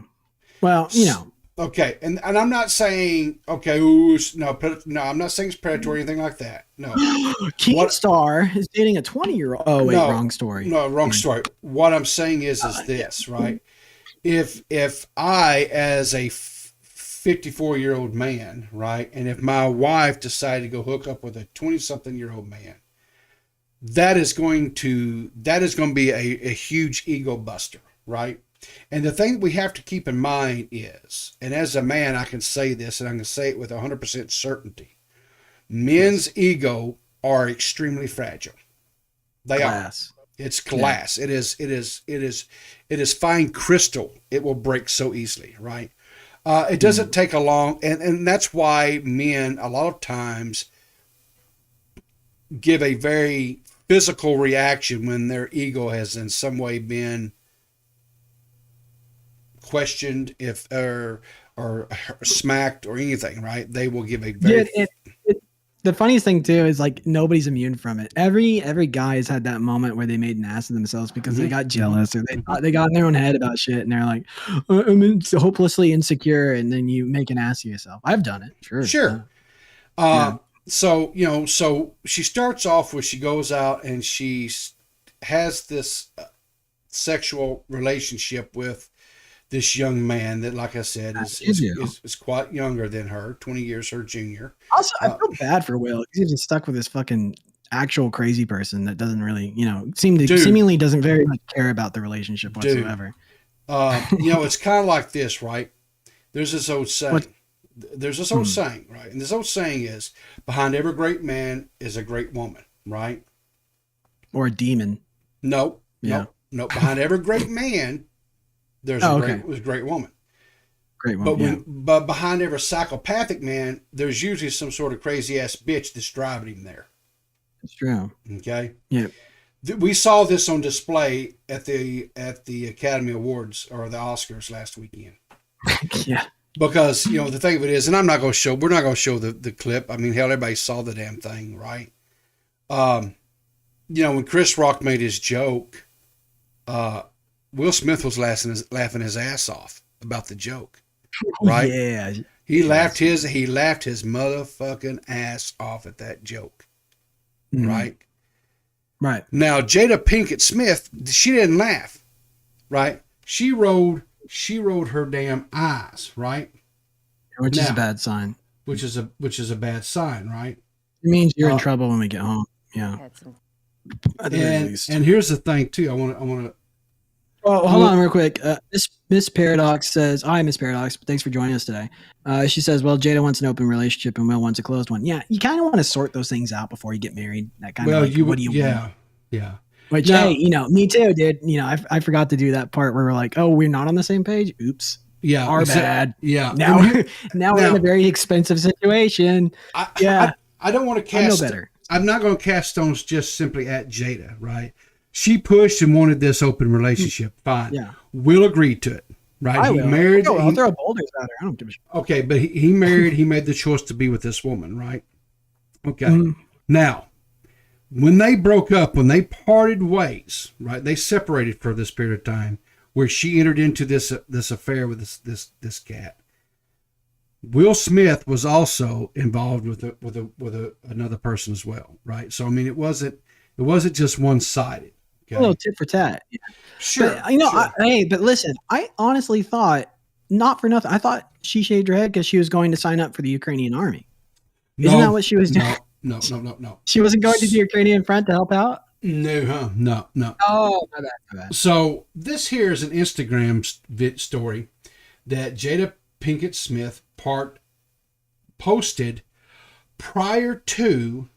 Well, you know. Okay, and I'm not saying, okay, ooh, no, I'm not saying it's predatory or anything like that. No. Keemstar is dating a 20-year-old. Oh, wait, wrong story. No, wrong story. What I'm saying is this, right? If I, as a 54-year-old man, right, and if my wife decided to go hook up with a 20-something-year-old man, that is going to be a huge ego buster, right? And the thing we have to keep in mind is, and as a man, I can say this, and I can say it with 100% certainty, men's ego are extremely fragile. They Glass. are. It's glass. Yeah. It is fine crystal. It will break so easily, right? It doesn't take a long, and that's why men a lot of times give a very physical reaction when their ego has in some way been questioned, or smacked or anything, right? They will give a very. The funniest thing too is like nobody's immune from it. Every guy has had that moment where they made an ass of themselves because they got jealous or they got in their own head about shit, and they're like, I'm hopelessly insecure, and then you make an ass of yourself. I've done it. Sure. So so she starts off with, she goes out and she has this sexual relationship with this young man that, like I said, is quite younger than her, 20 years her junior. Also, I feel bad for Will. He's just stuck with this fucking actual crazy person that doesn't really, seemingly doesn't very much care about the relationship whatsoever. It's kind of like this, right? There's this old saying. Saying, right? And this old saying is, behind every great man is a great woman, right? Or a demon. No. Behind every great man, there's a great woman. Great woman. But behind every psychopathic man, there's usually some sort of crazy ass bitch that's driving him there. That's true. Okay. Yeah. We saw this on display at the Academy Awards or the Oscars last weekend. Yeah. Because the thing of it is, and we're not going to show the clip. I mean, hell, everybody saw the damn thing, right? When Chris Rock made his joke, Will Smith was laughing his ass off about the joke, right? Yeah, he laughed his motherfucking ass off at that joke, right? Right. Now Jada Pinkett Smith, she didn't laugh, right? She rolled her damn eyes, right? Which is a bad sign. Which is a bad sign, right? It means you're in trouble when we get home. Yeah. And here's the thing too. I want to. Oh, hold on real quick. Miss Paradox says, hi, Miss Paradox. Thanks for joining us today. She says, well, Jada wants an open relationship and Will wants a closed one. Yeah, you kind of want to sort those things out before you get married. That kind of what do you want? Yeah. Which, hey, me too, dude. I forgot to do that part where we're like, oh, we're not on the same page? Oops. Yeah. Our bad. Yeah. Now we're in a very expensive situation. I don't want to cast. I know better. I'm not going to cast stones just simply at Jada, right? She pushed and wanted this open relationship. Fine. Yeah. Will agreed to it, right? He married. I'll throw boulders at her. I don't give a shit. Okay, but he married. He made the choice to be with this woman, right? Okay. Now, when they broke up, when they parted ways, right? They separated for this period of time, where she entered into this affair with this cat. Will Smith was also involved with another person as well, right? So I mean, it wasn't just one sided. Okay? A little tit for tat. Yeah. Sure. But, sure. But listen, I honestly thought, not for nothing, I thought she shaved her head because she was going to sign up for the Ukrainian army. Isn't that what she was doing? No. She wasn't going to the Ukrainian front to help out? No, huh? No. Oh, my bad. So this here is an Instagram story that Jada Pinkett Smith posted prior to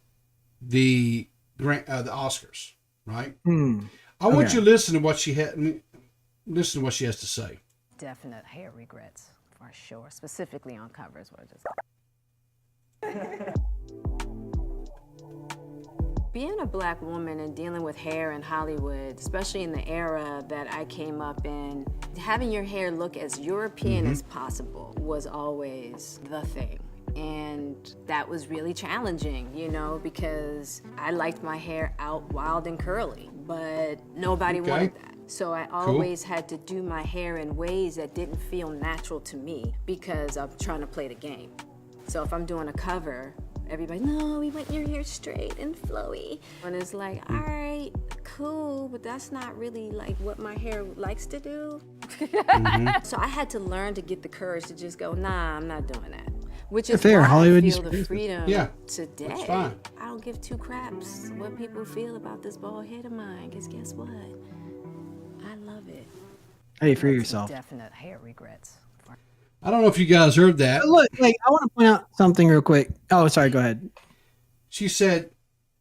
the Oscars, right? I want you to listen to what she has to say. Definite hair regrets, for sure, specifically on covers. Being a black woman and dealing with hair in Hollywood, especially in the era that I came up in, having your hair look as European as possible was always the thing. And that was really challenging, you know, because I liked my hair out wild and curly, but nobody wanted that. So I always had to do my hair in ways that didn't feel natural to me because I'm trying to play the game. So if I'm doing a cover, everybody, no, we want your hair straight and flowy. And it's like, all right, cool, but that's not really like what my hair likes to do. So I had to learn to get the courage to just go, nah, I'm not doing that. Which is fair. why Hollywood I is feel the crazy. freedom Yeah, today. that's fine. I don't give two craps what people feel about this bald head of mine, because guess what? I love it. Hey, free yourself. Definite hair regrets. I don't know if you guys heard that. But look, like, I want to point out something real quick. Oh, sorry, go ahead. She said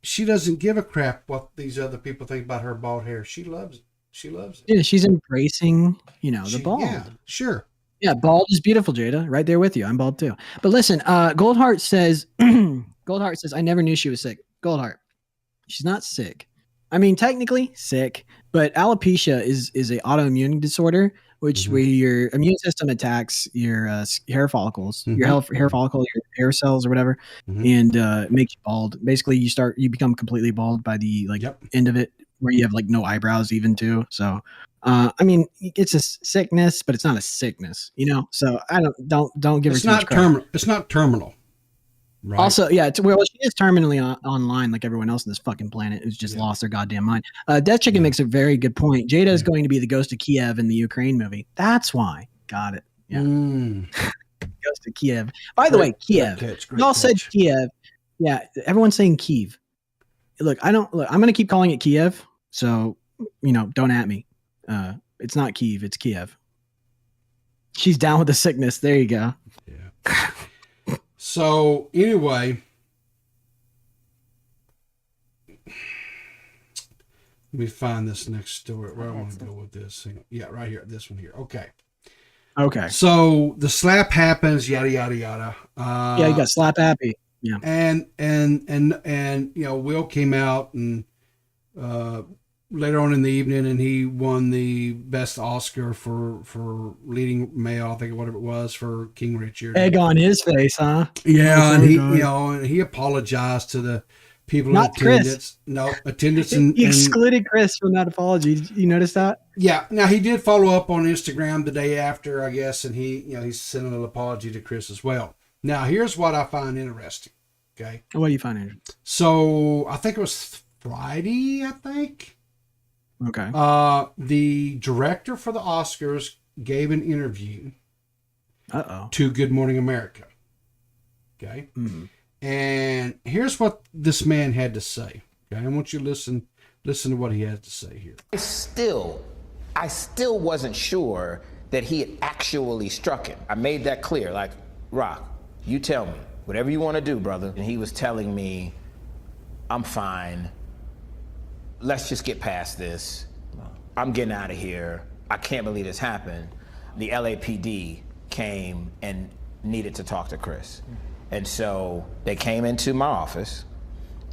she doesn't give a crap what these other people think about her bald hair. She loves it. She loves it. Yeah, she's embracing, the bald. Yeah, sure. Yeah, bald is beautiful, Jada. Right there with you. I'm bald too. But listen, Goldheart says, I never knew she was sick. Goldheart, she's not sick. I mean, technically sick, but alopecia is a autoimmune disorder, which where your immune system attacks your hair follicles, your hair follicle, your hair cells or whatever, and makes you bald. Basically, you become completely bald by the end of it, where you have like no eyebrows even too. So, I mean, it's a sickness, but it's not a sickness, So I don't give her too much credit. It's not terminal. Right. Also, yeah, well, she is terminally online like everyone else on this fucking planet who's just lost their goddamn mind. DeathChicken makes a very good point. Jada is going to be the ghost of Kiev in the Ukraine movie. That's why. Got it. Yeah. Ghost of Kiev. By the way, Kiev. Y'all said Kiev. Yeah, everyone's saying Kiev. Look, I'm going to keep calling it Kiev. So, don't at me. It's not Kiev. It's Kiev. She's down with the sickness. There you go. Yeah. So anyway, let me find this next story where I want to go with this. Yeah, right here. This one here. Okay. So the slap happens. Yada yada yada. Yeah, you got slap happy. Yeah. And Will came out and later on in the evening, and he won the best Oscar for leading male, I think whatever it was, for King Richard. Egg on his face, huh? Yeah, and and he apologized to the people Not in attendance. Chris. No, attendance and He excluded Chris from that apology. Did you notice that? Yeah. Now he did follow up on Instagram the day after, I guess, and he sent a little apology to Chris as well. Now here's what I find interesting. Okay. What do you find interesting? So I think it was Friday, I think. Okay. The director for the Oscars gave an interview to Good Morning America. Okay. Mm-hmm. And here's what this man had to say. Okay. I want you to listen to what he has to say here. I still wasn't sure that he had actually struck him. I made that clear. Like, Rock, you tell me. Whatever you want to do, brother. And he was telling me, I'm fine. Let's just get past this. I'm getting out of here. I can't believe this happened. The LAPD came and needed to talk to Chris. And so they came into my office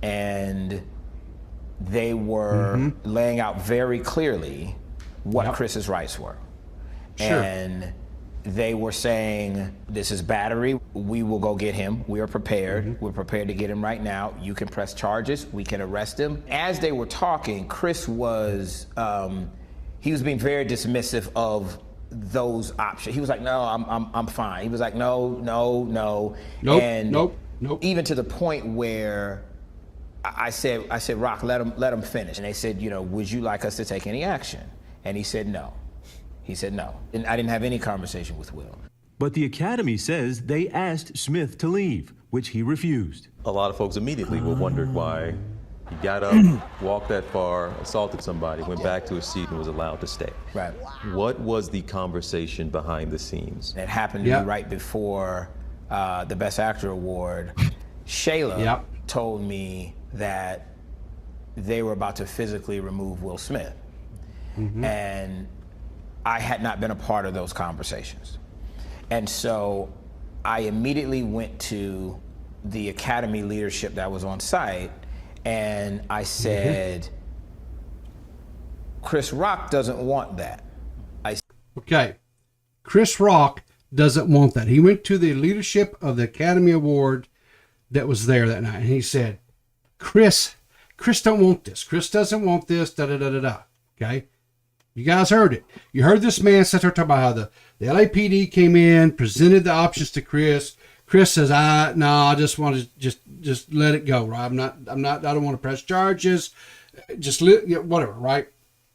and they were laying out very clearly what Chris's rights were. Sure. And they were saying, this is battery. We will go get him. We are prepared. We're prepared to get him right now. You can press charges. We can arrest him. As they were talking, Chris was, he was being very dismissive of those options. He was like, no, I'm fine. He was like, no. Nope, And nope. Even to the point where I said, Rock, let him finish. And they said, would you like us to take any action? And he said, no. He said no. And I didn't have any conversation with Will. But the Academy says they asked Smith to leave, which he refused. A lot of folks immediately were wondered why he got up, walked that far, assaulted somebody, went back to his seat and was allowed to stay. Right. What was the conversation behind the scenes? It happened to be right before the Best Actor Award. Shayla told me that they were about to physically remove Will Smith. And I had not been a part of those conversations. And so I immediately went to the Academy leadership that was on site and I said, Chris Rock doesn't want that. Okay. Chris Rock doesn't want that. He went to the leadership of the Academy Award that was there that night, and he said, Chris don't want this. Chris doesn't want this, da-da-da-da-da. Okay? You guys heard it. You heard this man sit there talking about how the LAPD came in, presented the options to Chris. Chris says, I just want to just let it go, right? I don't want to press charges. Just whatever, right?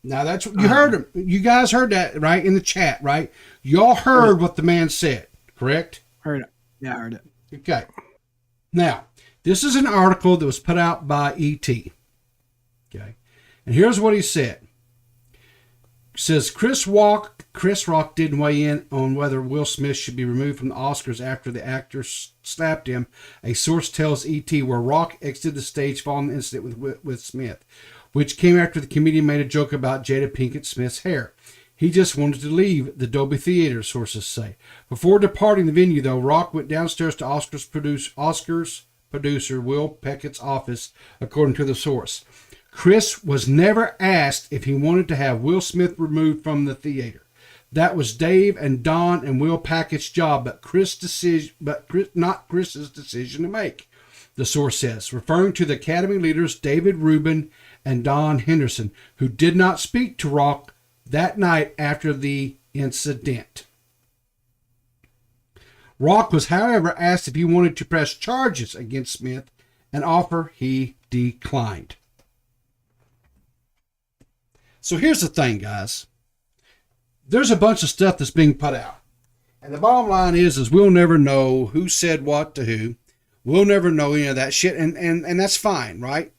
Now that's what you heard him. You guys heard that, right? In the chat, right? Y'all heard what the man said, correct? Heard it. Yeah, I heard it. Okay. Now, this is an article that was put out by ET. Okay. And here's what he said. It says Chris Rock didn't weigh in on whether Will Smith should be removed from the Oscars after the actor slapped him. A source tells ET where Rock exited the stage following the incident with Smith, which came after the comedian made a joke about Jada Pinkett Smith's hair. He just wanted to leave, the Dolby Theater, sources say. Before departing the venue, though, Rock went downstairs to Oscars producer Will Peckett's office, according to the source. Chris was never asked if he wanted to have Will Smith removed from the theater. That was Dave and Don and Will Packett's job, not Chris's decision to make, the source says, referring to the Academy leaders David Rubin and Don Henderson, who did not speak to Rock that night after the incident. Rock was, however, asked if he wanted to press charges against Smith, an offer he declined. So here's the thing, guys. There's a bunch of stuff that's being put out. And the bottom line is we'll never know who said what to who. We'll never know any of that shit. And that's fine, right?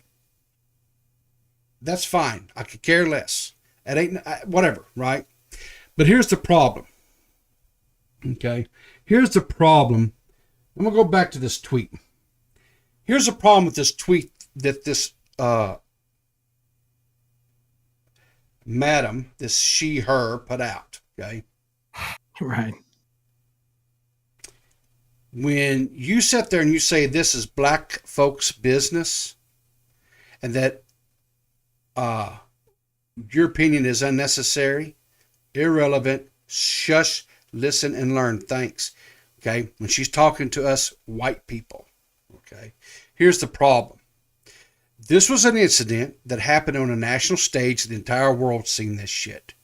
That's fine. I could care less. It ain't, whatever, right? But here's the problem. Okay? Here's the problem. I'm going to go back to this tweet. Here's the problem with this tweet that this madam, this she/her, put out. Okay? Right. When you sit there and you say this is black folks' business and that your opinion is unnecessary, irrelevant, shush, listen, and learn. Thanks. Okay? When she's talking to us white people. Okay? Here's the problem. This was an incident that happened on a national stage. The entire world's seen this shit.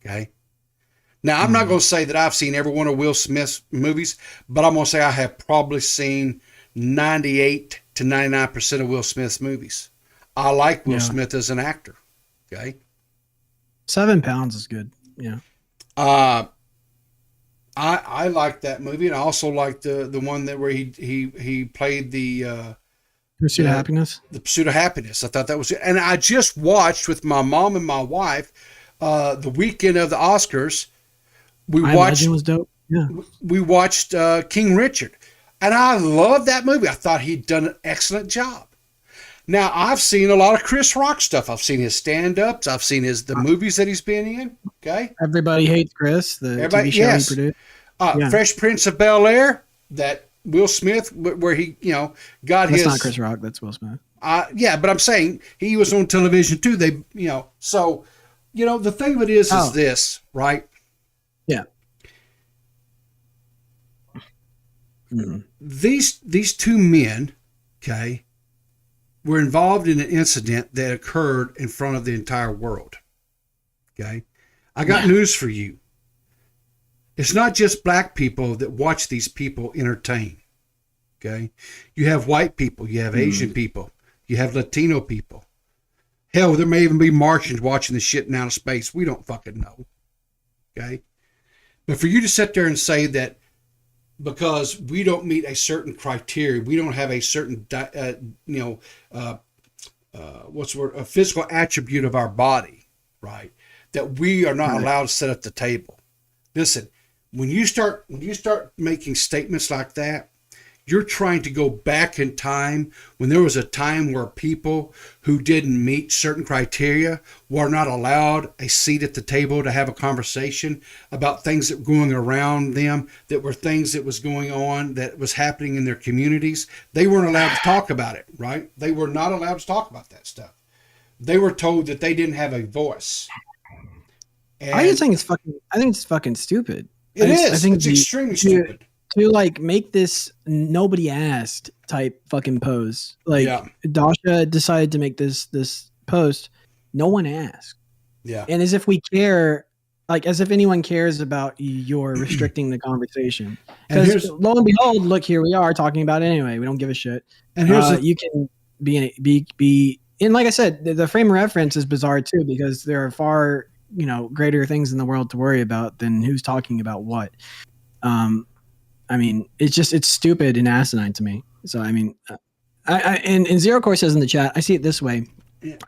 Okay? Now, I'm not going to say that I've seen every one of Will Smith's movies, but I'm going to say I have probably seen 98 to 99% of Will Smith's movies. I like Will Smith as an actor. Okay? 7 pounds is good. Yeah. I like that movie, and I also like the one that where he played the Pursuit of Happiness. The Pursuit of Happiness. I thought that was, and I just watched with my mom and my wife the weekend of the Oscars. Legend was dope. Yeah. We watched King Richard, and I loved that movie. I thought he'd done an excellent job. Now, I've seen a lot of Chris Rock stuff. I've seen his stand-ups. I've seen the movies that he's been in. Okay. Everybody Hates Chris, the TV show he produced. Fresh Prince of Bel-Air, that Will Smith, where he, got his. That's not Chris Rock. That's Will Smith. Yeah, but I'm saying he was on television too. They, so, the thing of it is this, right? Yeah. Mm-hmm. These two men, okay, were involved in an incident that occurred in front of the entire world. Okay. I got news for you. It's not just black people that watch these people entertain. Okay. You have white people, you have Asian people, you have Latino people. Hell, there may even be Martians watching this shit in outer space. We don't fucking know. Okay. But for you to sit there and say that because we don't meet a certain criteria, we don't have a certain, a physical attribute of our body, right? That we are not allowed to sit at the table. Listen, when you start making statements like that, you're trying to go back in time when there was a time where people who didn't meet certain criteria were not allowed a seat at the table to have a conversation about things that were going around them, that were things that was going on, that was happening in their communities. They weren't allowed to talk about it, right? They were not allowed to talk about that stuff. They were told that they didn't have a voice. And I think it's fucking stupid. It's extremely stupid. To like make this nobody asked type fucking pose. Like Dasha decided to make this post. No one asked. Yeah. And as if we care, like as if anyone cares about your restricting the conversation. Because lo and behold, look, here we are talking about it anyway. We don't give a shit. And here's you can be and like I said, the frame of reference is bizarre too, because there are far, greater things in the world to worry about than who's talking about what. I mean, it's stupid and asinine to me. So, I mean, and Zero Core says in the chat, I see it this way.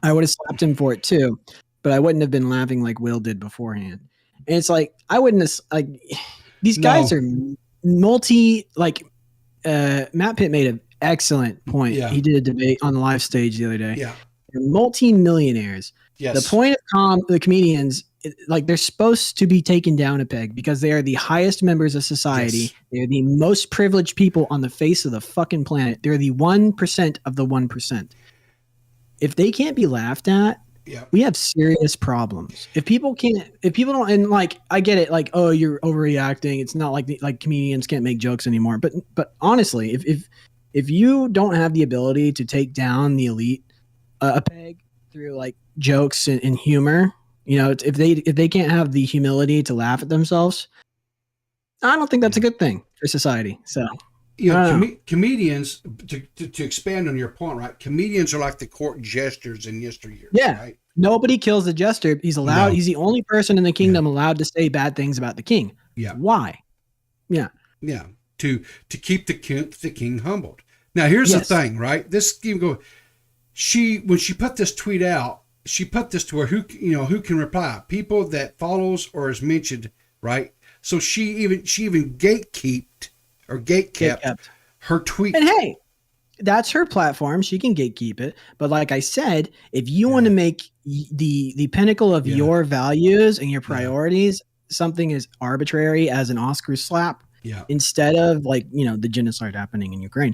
I would have slapped him for it too, but I wouldn't have been laughing like Will did beforehand. And it's like, I wouldn't have, like, these guys are Matt Pitt made an excellent point. Yeah. He did a debate on the live stage the other day. Yeah. They're multi-millionaires. Yes. The point of the comedians, like, they're supposed to be taken down a peg because they are the highest members of society. Yes. They're the most privileged people on the face of the fucking planet. They're the 1% of the 1%. If they can't be laughed at, we have serious problems. If people don't, and like, I get it, like, oh, you're overreacting. It's not like comedians can't make jokes anymore. But honestly, if you don't have the ability to take down the elite a peg through like jokes and humor, if they can't have the humility to laugh at themselves, I don't think that's a good thing for society. So, comedians, to expand on your point, right? Comedians are like the court jesters in yesteryear. Yeah. Right? Nobody kills the jester. He's allowed. No. He's the only person in the kingdom allowed to say bad things about the king. Yeah. Why? Yeah. Yeah. To keep the king humbled. Now, here's the thing, right? This even go. When she put this tweet out, she put this to where who can reply? People that follows or is mentioned, right? So she even gatekept her tweet. And hey, that's her platform. She can gatekeep it. But like I said, if you want to make the pinnacle of your values and your priorities something as arbitrary as an Oscar slap, instead of the genocide happening in Ukraine,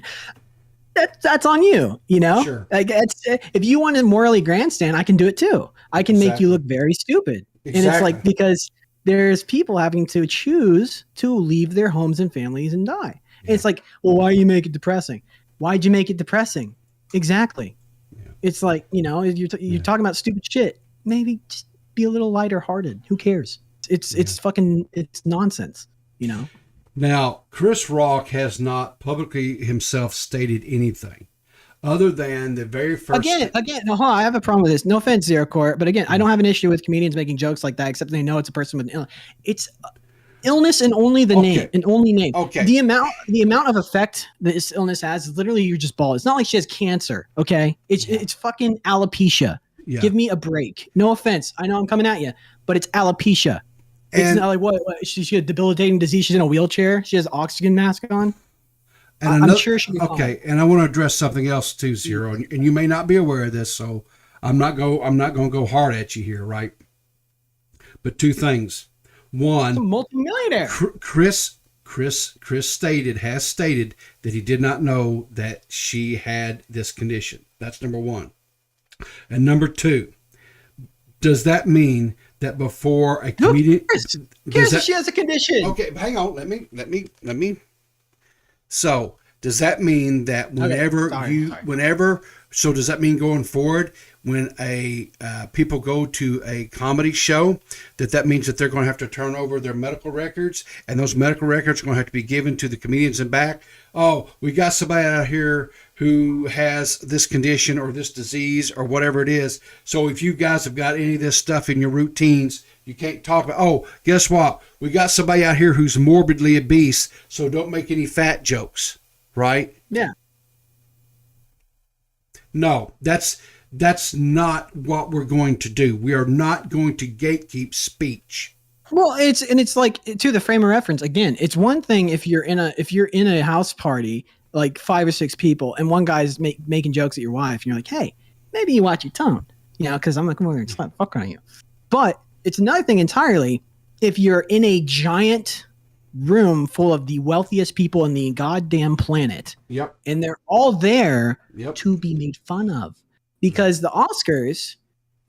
that's on you. Sure. Like if you want to morally grandstand, I can do it too. I can make you look very stupid. And it's like, because there's people having to choose to leave their homes and families and die. And it's like, well, why you make it depressing? Why'd you make it depressing? Exactly. Yeah. It's like, you're talking about stupid shit. Maybe just be a little lighter hearted. Who cares? It's nonsense, Now, Chris Rock has not publicly himself stated anything other than the very first. Again, no, I have a problem with this. No offense, Zero Core, but again, I don't have an issue with comedians making jokes like that, except they know it's a person with an illness. It's illness and only the name, and only name. Okay. The amount of effect this illness has is literally you're just bald. It's not like she has cancer. Okay. It's fucking alopecia. Yeah. Give me a break. No offense. I know I'm coming at you, but it's alopecia. It's not like what she had a debilitating disease. She's in a wheelchair. She has an oxygen mask on. And I'm sure she'll be fine. Okay. And I want to address something else too, Zero. And you may not be aware of this, so I'm not going to go hard at you here, right? But two things. One, a multimillionaire. Chris has stated that he did not know that she had this condition. That's number one. And number two, does that mean that before a comedian cares she has a condition? Okay, hang on. Let me. So does that mean that whenever so does that mean going forward when people go to a comedy show that means that they're going to have to turn over their medical records, and those medical records are going to have to be given to the comedians and back? Oh, we got somebody out here who has this condition or this disease or whatever it is. So if you guys have got any of this stuff in your routines, you can't talk about, oh, guess what? We got somebody out here who's morbidly obese, so don't make any fat jokes, right? Yeah. No, that's not what we're going to do. We are not going to gatekeep speech. Well, it's like, to the frame of reference again. It's one thing if you're in a house party, like 5 or 6 people, and one guy's making jokes at your wife, and you're like, hey, maybe you watch your tone, because I'm not going to slap fuck on you. But it's another thing entirely if you're in a giant room full of the wealthiest people in the goddamn planet. Yep. And they're all there to be made fun of, because the Oscars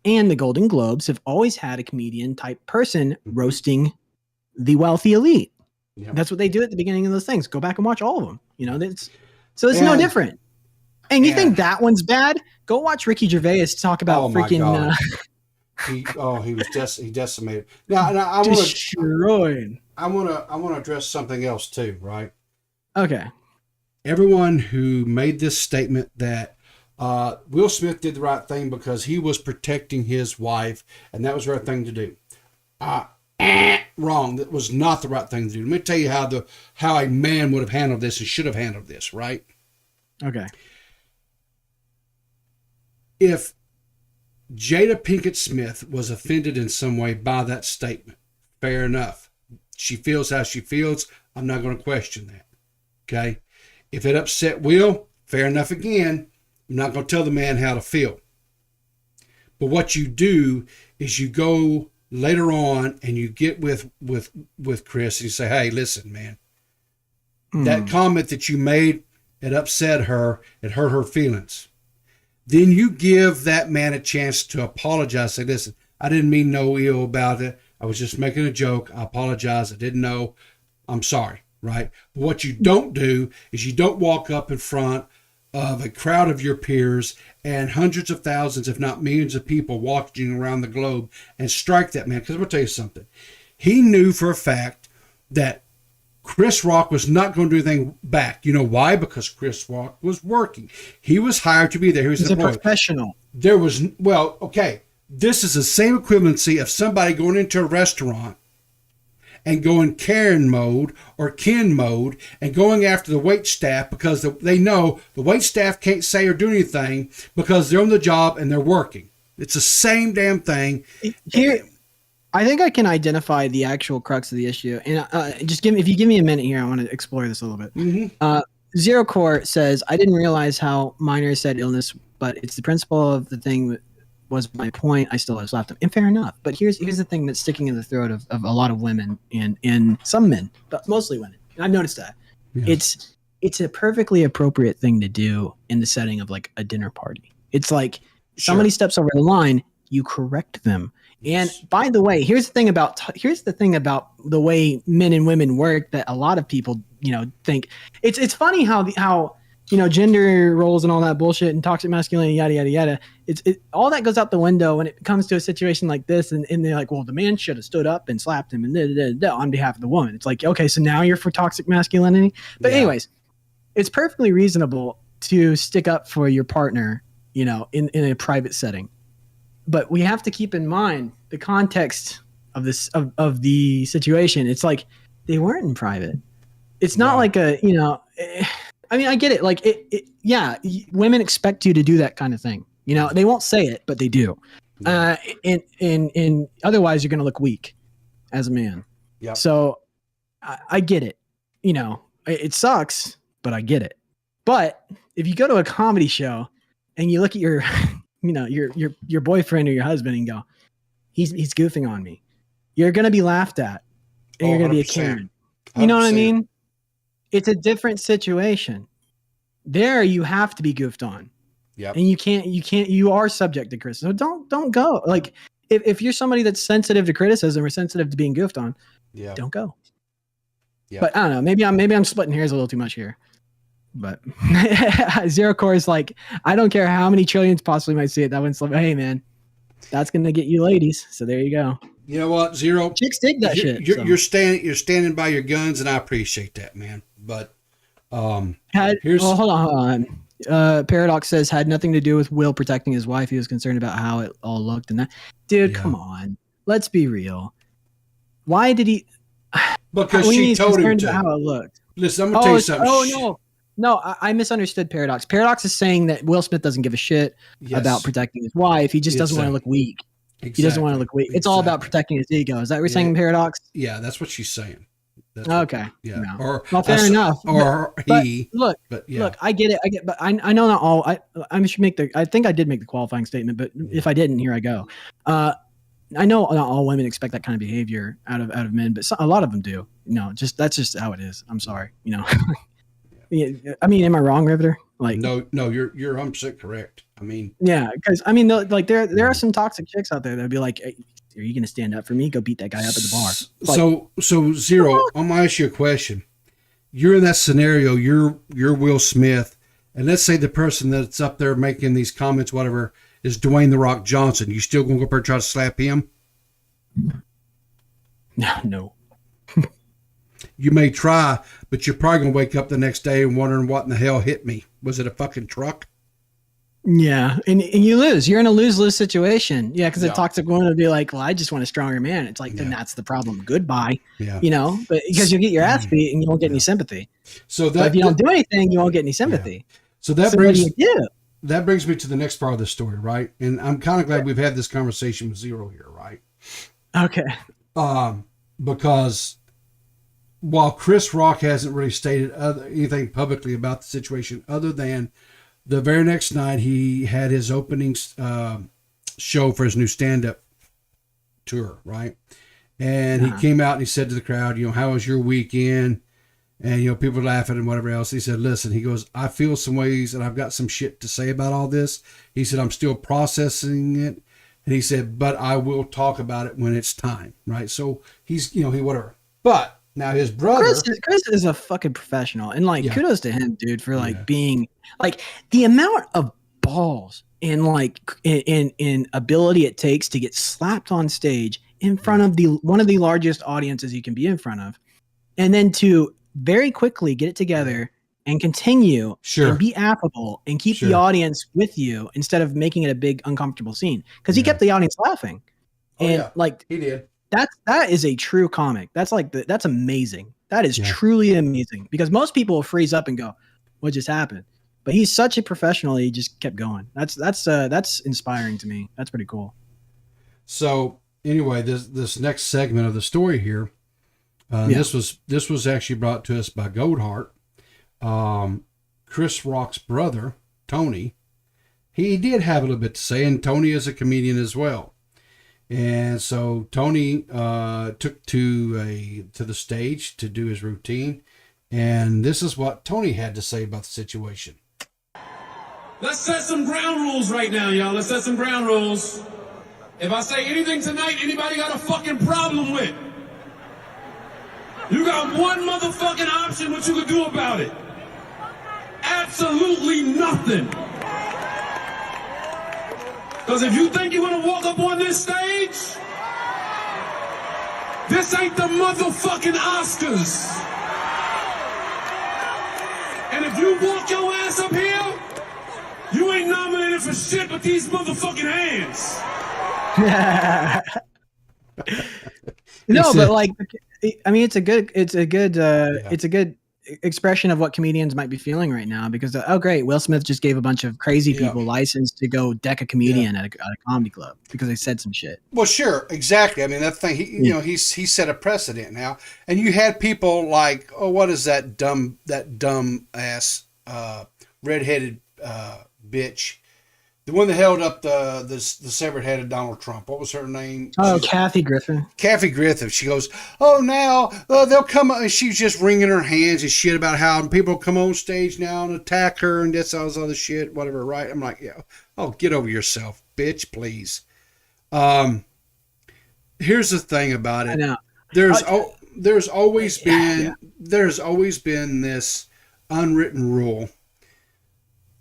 and the Golden Globes have always had a comedian type person roasting the wealthy elite. Yep. That's what they do at the beginning of those things. Go back and watch all of them. It's no different. And you think that one's bad? Go watch Ricky Gervais talk about freaking. He decimated. Now I want destroyed. I want to address something else too, right? Okay. Everyone who made this statement that Will Smith did the right thing because he was protecting his wife, and that was the right thing to do. Wrong. That was not the right thing to do. Let me tell you how a man would have handled this and should have handled this, right? Okay. If Jada Pinkett Smith was offended in some way by that statement, fair enough. She feels how she feels. I'm not going to question that. Okay? If it upset Will, fair enough again. I'm not going to tell the man how to feel. But what you do is you go later on and you get with Chris and you say, hey, listen, man, that comment that you made, it upset her. It hurt her feelings. Then you give that man a chance to apologize. Say, listen, I didn't mean no ill about it. I was just making a joke. I apologize. I didn't know. I'm sorry, right? But what you don't do is you don't walk up in front of a crowd of your peers and hundreds of thousands, if not millions of people walking around the globe and strike that man. Because I'm going to tell you something. He knew for a fact that Chris Rock was not going to do anything back. You know why? Because Chris Rock was working. He was hired to be there. He was He's a professional. This is the same equivalency of somebody going into a restaurant and going Karen mode or Ken mode and going after the wait staff because they know the wait staff can't say or do anything because they're on the job and they're working. It's the same damn thing. Here, I think I can identify the actual crux of the issue. And if you give me a minute here, I want to explore this a little bit. Mm-hmm. Zero Core says, I didn't realize how minor said illness, but it's the principle of the thing that was my point. I still have slapped him. And fair enough. But here's the thing that's sticking in the throat of a lot of women and some men, but mostly women. And I've noticed that. Yes. It's a perfectly appropriate thing to do in the setting of like a dinner party. It's like somebody steps over the line, you correct them. And by the way, here's the thing about the way men and women work that a lot of people, think it's funny how gender roles and all that bullshit and toxic masculinity, yada, yada, yada. All that goes out the window when it comes to a situation like this. And they're like, well, the man should have stood up and slapped him and on behalf of the woman. It's like, okay, so now you're for toxic masculinity. But anyways, it's perfectly reasonable to stick up for your partner, in a private setting. But we have to keep in mind the context of this of the situation. It's like they weren't in private. It's not like I mean, I get it. Like women expect you to do that kind of thing. They won't say it, but they do. And otherwise you're going to look weak as a man. Yeah. So I get it. It sucks, but I get it. But if you go to a comedy show and you look at your your boyfriend or your husband and go, he's goofing on me, you're going to be laughed at and you're going to be a Karen. You know what I mean? It's a different situation. There you have to be goofed on. Yep. And you are subject to criticism. So don't go. Like if you're somebody that's sensitive to criticism or sensitive to being goofed on, don't go. Yep. But I don't know, maybe I'm splitting hairs a little too much here. But Zero Core is like, I don't care how many trillions possibly might see it. That one's like, hey man, that's gonna get you ladies. So there you go. You know what, Zero? Chicks dig that shit. You're standing by your guns, and I appreciate that, man. But hold on. Paradox says had nothing to do with Will protecting his wife. He was concerned about how it all looked and that. Dude, come on. Let's be real. Why did he? Because she told him to. How it looked. Listen, I'm gonna tell you something. No, I misunderstood Paradox. Paradox is saying that Will Smith doesn't give a shit about protecting his wife. He just doesn't want to look weak. Exactly. He doesn't want to look weak. It's all about protecting his ego. Is that what you're saying, Paradox? Yeah, that's what she's saying. Okay. Yeah. No. Fair enough. Or he. Look, I get it. But I know not all. I think I did make the qualifying statement, but if I didn't, here I go. I know not all women expect that kind of behavior out of men, but a lot of them do. That's just how it is. I'm sorry. I mean, am I wrong, Riveter? Like, no, you're 100% correct. I mean, yeah, because I mean, like there are some toxic chicks out there that'd be like, Are you going to stand up for me? Go beat that guy up at the bar. So Zero, I'm gonna ask you a question. You're in that scenario. You're Will Smith, and let's say the person that's up there making these comments, whatever, is Dwayne the Rock Johnson. You still gonna go up there and try to slap him? No. You may try, but you're probably gonna wake up the next day and wondering what in the hell hit me. Was it a fucking truck? Yeah, and you lose. You're in a lose-lose situation. Yeah, because the toxic woman would be like, well, I just want a stronger man. It's like, then that's the problem. Goodbye. Yeah. But because you'll get your ass beat and you won't get any sympathy. So but if you don't do anything, you won't get any sympathy. Yeah. So that what do you do? That brings me to the next part of the story, right? And I'm kind of glad we've had this conversation with Zero here, right? Okay. Because while Chris Rock hasn't really stated anything publicly about the situation other than the very next night he had his opening show for his new stand-up tour, right? And he came out and he said to the crowd, how was your weekend? And, people laughing and whatever else. He said, listen, he goes, I feel some ways and I've got some shit to say about all this. He said, I'm still processing it. And he said, but I will talk about it when it's time, right? So he's, he whatever. But now his brother, Chris is a fucking professional, and kudos to him, dude, for being the amount of balls and in ability it takes to get slapped on stage in front of one of the largest audiences you can be in front of, and then to very quickly get it together and continue and be affable and keep the audience with you instead of making it a big uncomfortable scene, because he kept the audience laughing. He did. That is a true comic. That's that's amazing. That is truly amazing, because most people will freeze up and go, what just happened? But he's such a professional. He just kept going. That's inspiring to me. That's pretty cool. So anyway, this next segment of the story here, this was actually brought to us by Goldheart. Chris Rock's brother, Tony, he did have a little bit to say, and Tony is a comedian as well. And so Tony took to the stage to do his routine, and this is what Tony had to say about the situation. Let's set some ground rules right now, y'all. Let's set some ground rules. If I say anything tonight, anybody got a fucking problem with, you got one motherfucking option what you could do about it. Absolutely nothing. Because if you think you're going to walk up on this stage, this ain't the motherfucking Oscars. And if you walk your ass up here, you ain't nominated for shit but these motherfucking hands. No, but it's a good expression of what comedians might be feeling right now, because great, Will Smith just gave a bunch of crazy people license to go deck a comedian at a comedy club because they said some shit. Well, sure, exactly. I mean, that thing, he set a precedent now, and you had people like, what is that dumb ass redheaded bitch, the one that held up the severed head of Donald Trump. What was her name? Kathy Griffin. Kathy Griffin. She goes, now they'll come. She's just wringing her hands and shit about how people come on stage now and attack her and that's all this other shit, whatever. Right? I'm like, get over yourself, bitch, please. Here's the thing about it. I know. There's always been this unwritten rule.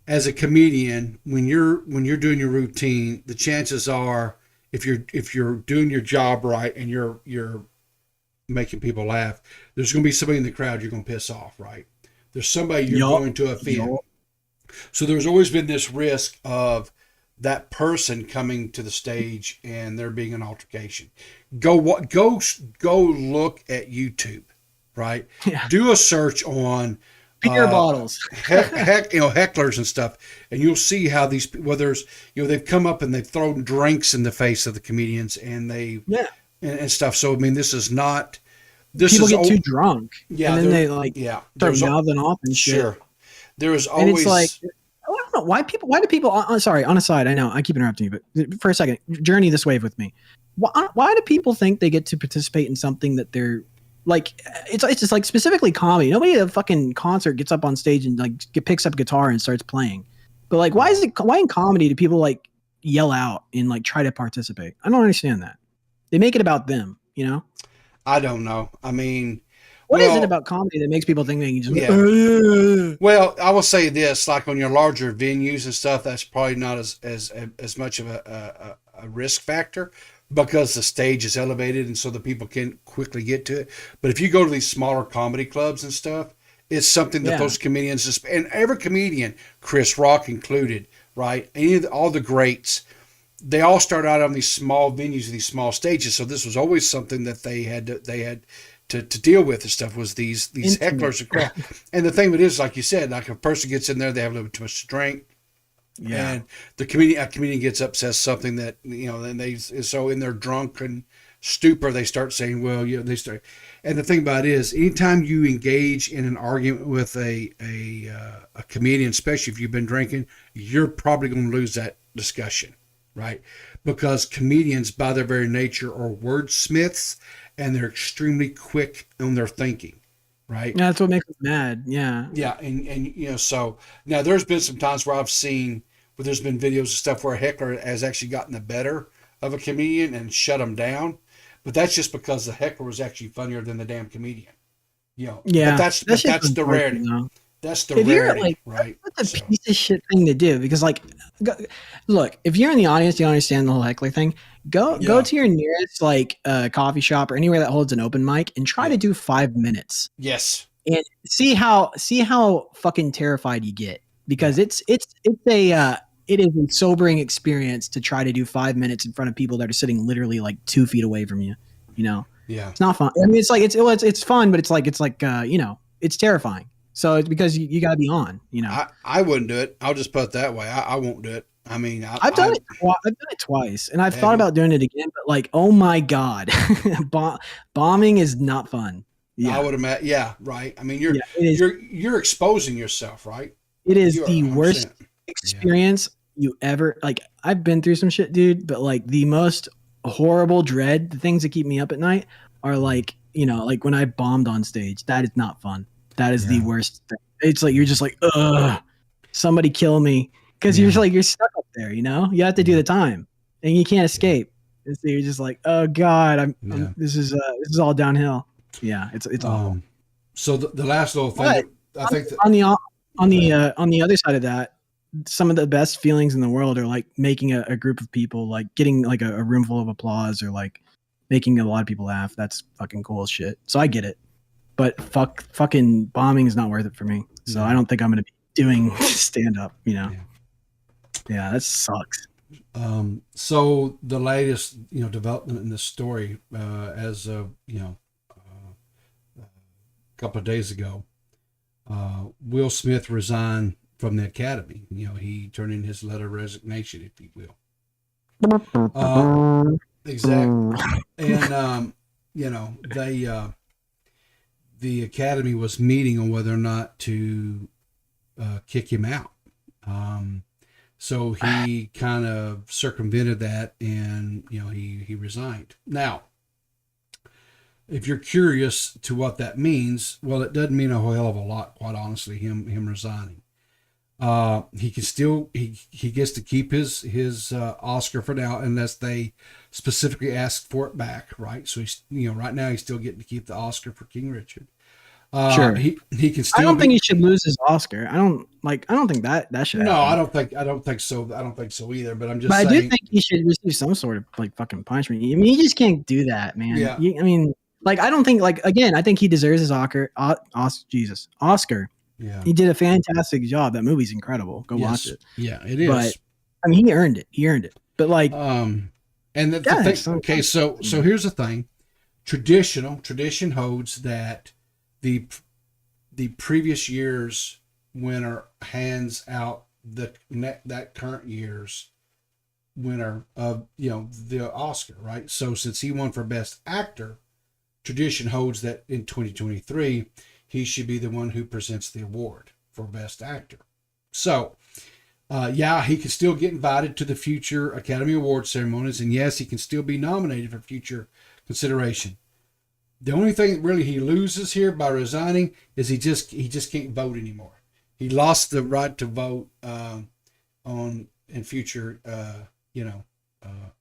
As a comedian, when you're doing your routine, the chances are, if you're doing your job right and you're making people laugh, there's going to be somebody in the crowd you're going to piss off, right? There's somebody you're going to offend. So there's always been this risk of that person coming to the stage and there being an altercation. Go look at YouTube, right? Yeah. Do a search on beer bottles, hecklers and stuff, and you'll see how these, they've come up and they've thrown drinks in the face of the comedians and and stuff. So I mean, people get too drunk, and then they start mouthing off and shit. Sure, there is always. And it's like, I don't know why do people? Sorry, on a side, I know I keep interrupting you, but for a second, journey this wave with me. Why do people think they get to participate in something that they're like? It's just like specifically comedy. Nobody at a fucking concert gets up on stage and picks up a guitar and starts playing. But why in comedy do people yell out and try to participate? I don't understand that. They make it about them, you know? I don't know. I mean, What is it about comedy that makes people think they can just yeah. Well, I will say this, like on your larger venues and stuff, that's probably not as much of a risk factor because the stage is elevated and so the people can quickly get to it. But if you go to these smaller comedy clubs and stuff, it's something that those comedians just, and every comedian, Chris Rock included, right? All the greats, they all start out on these small venues, these small stages. So this was always something that they had to deal with and stuff, was these hecklers and crap. And the thing of it is, like you said, like if a person gets in there, they have a little bit too much drink. Yeah. And a comedian gets up, says something that, and so in their drunken stupor, they start saying, well, they start. And the thing about it is, anytime you engage in an argument with a comedian, especially if you've been drinking, you're probably going to lose that discussion, right? Because comedians, by their very nature, are wordsmiths, and they're extremely quick on their thinking, right? Yeah, that's what makes us mad. Yeah. Yeah, and so now there's been some times where I've seen where there's been videos and stuff where a heckler has actually gotten the better of a comedian and shut him down, but that's just because the heckler was actually funnier than the damn comedian. Yeah. But that's the rarity. That's the rarity, right? That's a piece of shit thing to do because, look, if you're in the audience, you understand the whole heckler thing. Go to your nearest coffee shop or anywhere that holds an open mic and try to do 5 minutes. Yes, and see how fucking terrified you get because it is a sobering experience to try to do 5 minutes in front of people that are sitting literally 2 feet away from you. Yeah, it's not fun. I mean, it's fun, but it's terrifying. So it's because you got to be on, I wouldn't do it. I'll just put it that way. I won't do it. I mean, I've done it twice, and I've thought about doing it again. But oh my god, bombing is not fun. Yeah, I would imagine. Yeah, right. I mean, you're exposing yourself, right? It is the worst experience you ever. I've been through some shit, dude. But the most horrible dread, the things that keep me up at night are when I bombed on stage. That is not fun. That is the worst thing. It's you're just ugh, somebody kill me. Because you're stuck up there, you have to do the time and you can't escape. And so you're just oh God, this is all downhill. Yeah. It's awful. So the last little thing, I think on the other side of that, some of the best feelings in the world are making a group of people, getting a room full of applause or making a lot of people laugh. That's fucking cool as shit. So I get it. But fucking bombing is not worth it for me. So I don't think I'm going to be doing stand up, Yeah, that sucks. So the latest, development in this story, as of, a couple of days ago, Will Smith resigned from the Academy. He turned in his letter of resignation, if you will. Exactly. And, the Academy was meeting on whether or not to kick him out. So he kind of circumvented that and, he resigned. Now, if you're curious to what that means, well, it doesn't mean a whole hell of a lot, quite honestly, him resigning. He can still, he gets to keep his Oscar for now, unless they specifically ask for it back, right? So he's, right now he's still getting to keep the Oscar for King Richard. Sure. He can still. I don't think he should lose his Oscar. I don't think that should. No, happen. I don't think so. I don't think so either. But I'm just. But saying, I do think he should receive some sort of fucking punishment. I mean, you just can't do that, man. Yeah. I don't think again. I think he deserves his Oscar. Oscar. Yeah. He did a fantastic job. That movie's incredible. Go watch it. Yeah, it is. But I mean, he earned it. But and the thing. Okay, so here's the thing. Tradition holds that the previous year's winner hands out that current year's winner of the Oscar, right? So since he won for Best Actor, tradition holds that in 2023 he should be the one who presents the award for Best Actor. So he can still get invited to the future Academy Award ceremonies, and yes, he can still be nominated for future consideration. The only thing really he loses here by resigning is he just can't vote anymore. He lost the right to vote in future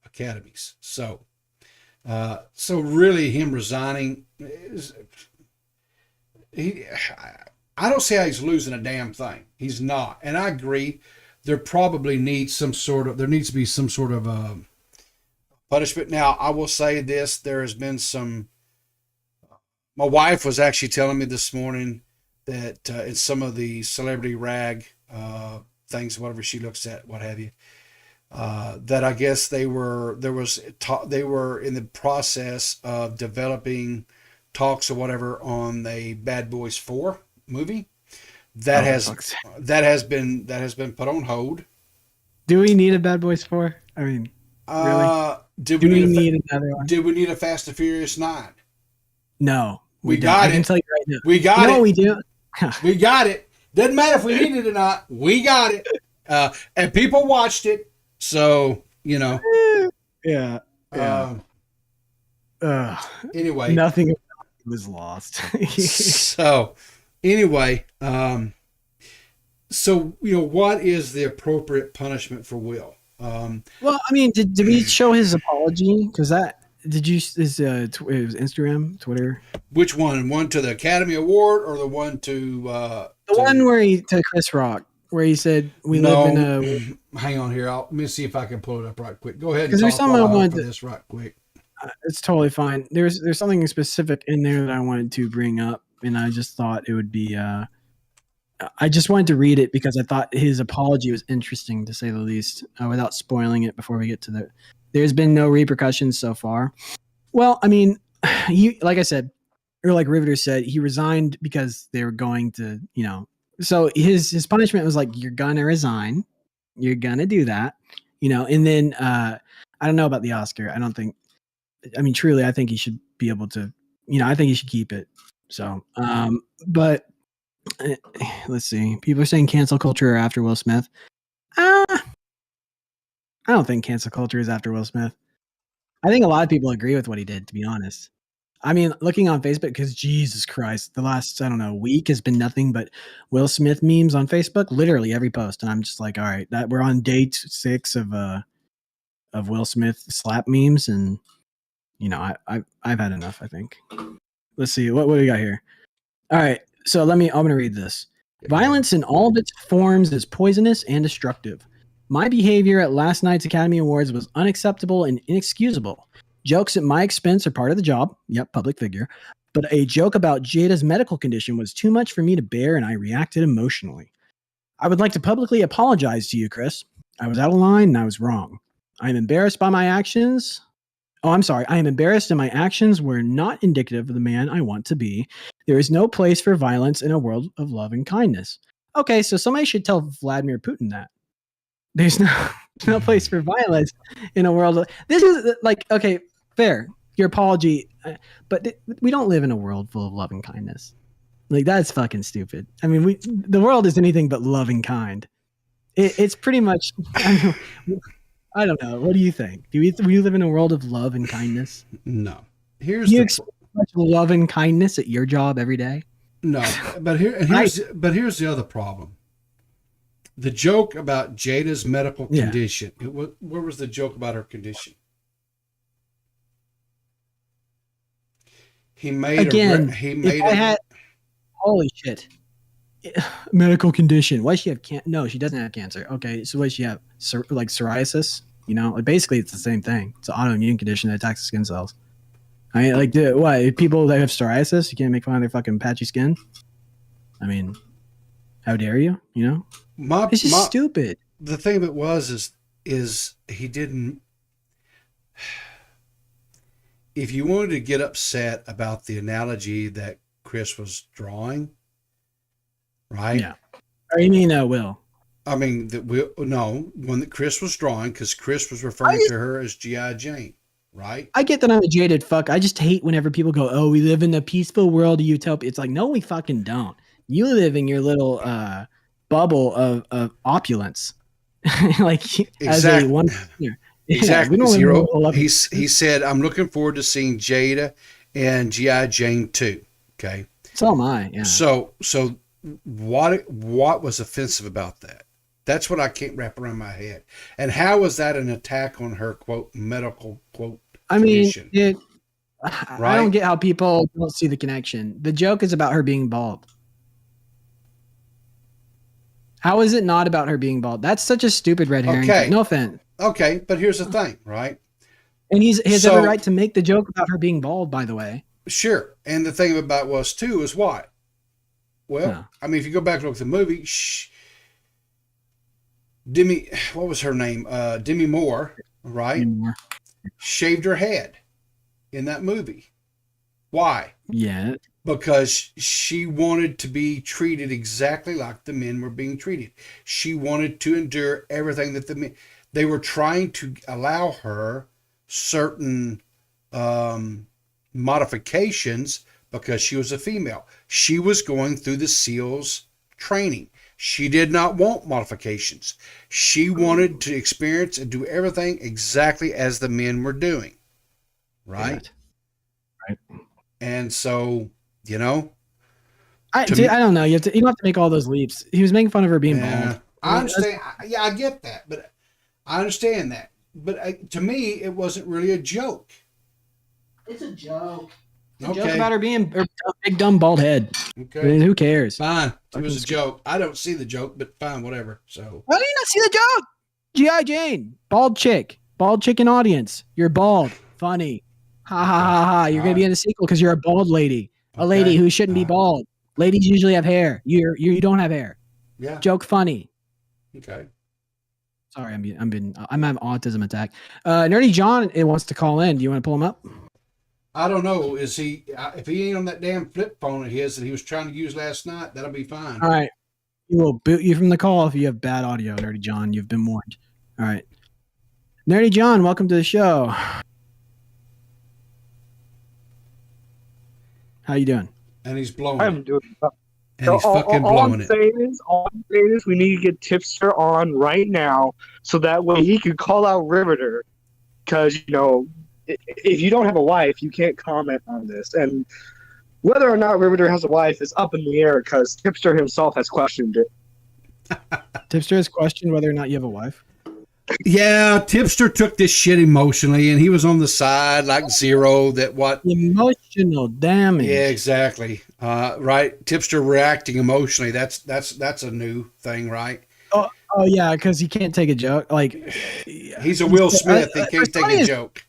academies. So So really, him resigning, I don't see how he's losing a damn thing. He's not, and I agree. There needs to be some sort of punishment. Now, I will say this: there has been some. My wife was actually telling me this morning that in some of the celebrity rag things, whatever she looks at, what have you, that I guess they were in the process of developing talks or whatever on the Bad Boys 4 movie that has been put on hold. Do we need a Bad Boys 4? I mean, really? Do we need another one? Do we need a Fast and Furious 9? No, we got it. I can tell you right now. We got it. No, we do. We got it. Doesn't matter if we need it or not. We got it. And people watched it. So, you know. Yeah. Anyway. Nothing was lost. So, anyway. So, what is the appropriate punishment for Will? Well, I mean, did we show his apology? Because it was Instagram, Twitter? Which one? One to the Academy Award or the one to one where to Chris Rock, where he said live in a. Hang on here. Let me see if I can pull it up right quick. Go ahead. Because there's something I wanted for this right quick. It's totally fine. There's something specific in there that I wanted to bring up, and I just thought it would be. I just wanted to read it because I thought his apology was interesting, to say the least, without spoiling it before we get to the. There's been no repercussions so far. Well, I mean, like I said, or like Riveter said, he resigned because they were going to, so his punishment was like, you're gonna resign, you're gonna do that, and then I don't know about the Oscar. Truly, I think he should be able to, I think he should keep it. So, but let's see. People are saying cancel culture after Will Smith. I don't think cancel culture is after Will Smith. I think a lot of people agree with what he did, to be honest. I mean, looking on Facebook, because Jesus Christ, the last, week has been nothing but Will Smith memes on Facebook, literally every post. And I'm just like, all right, that we're on day 6 of Will Smith slap memes. And, I've had enough, I think. Let's see. What do we got here? All right. So I'm going to read this. Violence in all of its forms is poisonous and destructive. My behavior at last night's Academy Awards was unacceptable and inexcusable. Jokes at my expense are part of the job. Yep, public figure. But a joke about Jada's medical condition was too much for me to bear, and I reacted emotionally. I would like to publicly apologize to you, Chris. I was out of line and I was wrong. I am embarrassed by my actions. Oh, I'm sorry. I am embarrassed and my actions were not indicative of the man I want to be. There is no place for violence in a world of love and kindness. Okay, so somebody should tell Vladimir Putin that. There's no place for violence in a world. This is like, okay, fair. Your apology, but we don't live in a world full of love and kindness. Like, that's fucking stupid. I mean, the world is anything but loving kind. It's pretty much. I don't know. What do you think? Do we live in a world of love and kindness? No. Do you expect much love and kindness at your job every day? No, but here's the other problem. The joke about Jada's medical condition. Where was the joke about her condition? He made holy shit. Medical condition. Why does she have No, she doesn't have cancer. Okay, so what does she have? Like psoriasis? Basically it's the same thing. It's an autoimmune condition that attacks the skin cells. I mean, like, what? People that have psoriasis, you can't make fun of their fucking patchy skin? I mean, how dare you? It's just stupid. The thing of it is he didn't. If you wanted to get upset about the analogy that Chris was drawing, right? Yeah. Or you mean Will? I mean, one that Chris was drawing, because Chris was referring to her as G.I. Jane, right? I get that I'm a jaded fuck. I just hate whenever people go, "Oh, we live in a peaceful world of utopia." It's like, no, we fucking don't. You live in your little bubble of opulence, like exactly. As a one. Exactly. Zero. He said, "I'm looking forward to seeing Jada and G.I. Jane 2." Okay. So am I. Yeah. So what was offensive about that? That's what I can't wrap around my head. And how was that an attack on her quote medical quote I mean, condition. I don't get how people don't see the connection. The joke is about her being bald. How is it not about her being bald? That's such a stupid red herring. Okay. No offense. Okay, but here's the thing, right? And he has every right to make the joke about her being bald, by the way. Sure. And the thing about was, too, is what? Well, I mean, if you go back and look at the movie, what was her name? Demi Moore, right? Demi Moore. Shaved her head in that movie. Why? Yeah. Because she wanted to be treated exactly like the men were being treated. She wanted to endure everything that the men... They were trying to allow her certain modifications because she was a female. She was going through the SEALs training. She did not want modifications. She wanted to experience and do everything exactly as the men were doing. Right? Right. And so, you know. I don't know. You don't have to make all those leaps. He was making fun of her being bald. I understand. Yeah, I get that. But I understand that. But to me, it wasn't really a joke. It's a joke. It's a joke about her being a big, dumb, bald head. Okay. I mean, who cares? Fine. It was a joke. I don't see the joke, but fine, whatever. So. Why do you not see the joke? G.I. Jane. Bald chick. Bald chicken audience. You're bald. Funny. Ha ha ha ha. You're going to be in a sequel because you're a bald lady. A lady who shouldn't be bald. Ladies usually have hair. You don't have hair. Yeah. Joke funny. Okay. Sorry, I'm having autism attack. Nerdy John wants to call in. Do you want to pull him up? I don't know. Is he? If he ain't on that damn flip phone of his that he was trying to use last night, that'll be fine. All right. He will boot you from the call if you have bad audio, Nerdy John. You've been warned. All right. Nerdy John, welcome to the show. How you doing? And he's blowing. I'm doing well. And he's fucking blowing it. All I'm saying is we need to get Tipster on right now so that way he can call out Riveter. Because, you know, if you don't have a wife, you can't comment on this. And whether or not Riveter has a wife is up in the air because Tipster himself has questioned it. Tipster has questioned whether or not you have a wife. Yeah, Tipster took this shit emotionally, and he was on the side like Zero. That what emotional damage? Yeah, exactly. Right, Tipster reacting emotionally. That's a new thing, right? Oh yeah, because he can't take a joke. Like he's a Will Smith. He can't take a joke.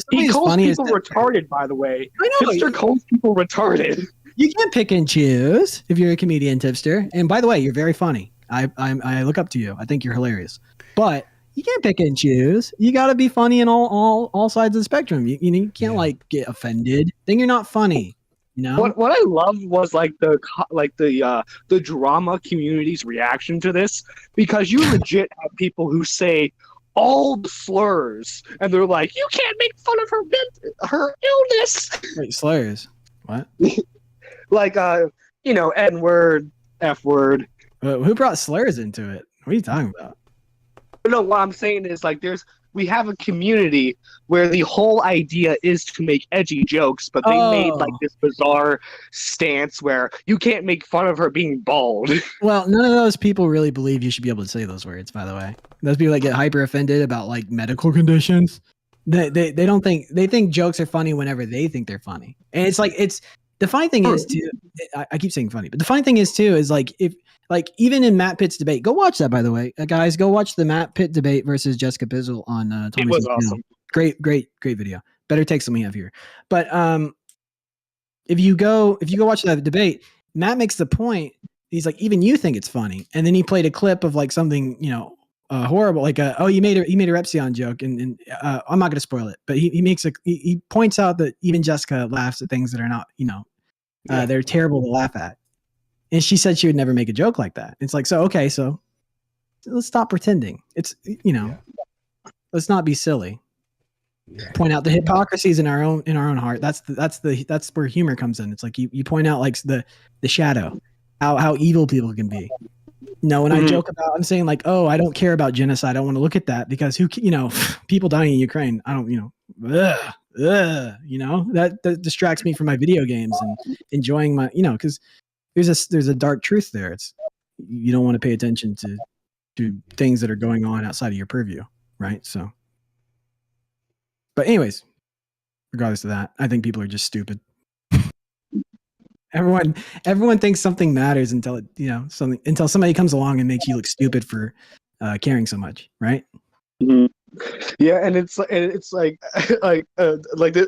He calls people retarded, by the way. Tipster calls people retarded. You can't pick and choose if you're a comedian, Tipster. And by the way, you're very funny. I look up to you. I think you're hilarious. But you can't pick and choose. You got to be funny in all sides of the spectrum. You can't like get offended. Then you're not funny. You know what I loved was the drama community's reaction to this, because you legit have people who say all the slurs and they're like, you can't make fun of her illness. Wait, slurs? What? Like N-word, F-word. Who brought slurs into it? What are you talking about? No, what I'm saying is we have a community where the whole idea is to make edgy jokes, but they made like this bizarre stance where you can't make fun of her being bald. Well, none of those people really believe you should be able to say those words, by the way. Those people that get hyper offended about like medical conditions, they don't think, they think jokes are funny whenever they think they're funny. And it's like, the funny thing is too, I keep saying funny, but the funny thing is too, is like, if like even in Matt Pitt's debate, go watch that, by the way, guys, go watch the Matt Pitt debate versus Jessica Bizzle on Tommy's. It was awesome. Great video. Better takes than we have here. But if you go watch that debate, Matt makes the point. He's like, even you think it's funny. And then he played a clip of like something, horrible, like you made a Repsion joke, and I'm not going to spoil it, but he points out that even Jessica laughs at things that are not, they're terrible to laugh at. And she said she would never make a joke like that. It's like, so let's stop pretending. It's, let's not be silly. Yeah. Point out the hypocrisies in our own heart. That's where humor comes in. It's like you point out like the shadow, how evil people can be. When I joke about, I'm saying like, oh, I don't care about genocide. I don't want to look at that because people dying in Ukraine. I don't, that distracts me from my video games and enjoying my, because there's a dark truth there. It's, you don't want to pay attention to things that are going on outside of your purview. Right. So, but anyways, regardless of that. I think people are just stupid. Everyone thinks something matters until until somebody comes along and makes you look stupid for caring so much, right? Mhm. Yeah, and it's like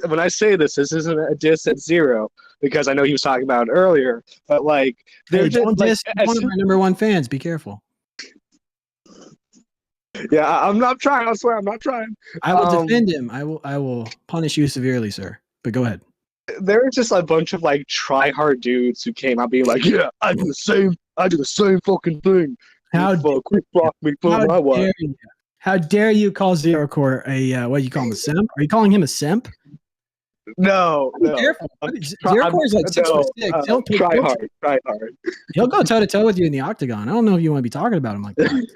when I say this isn't a diss at Zero because I know he was talking about it earlier, but like they're Hey, just don't like diss one of our number one fans. Be careful. yeah, I'm not trying. I swear, I'm not trying. I will defend him. I will punish you severely, sir. But go ahead. There are just a bunch of like try hard dudes who came out being like, yeah, I do the same fucking thing. How quick block me for my wife. How dare you call Zero Core a what do you call him, a simp? Are you calling him a simp? No. Careful. Zero Core is like 6'6". Try hard. He'll go toe to toe with you in the octagon. I don't know if you want to be talking about him like that.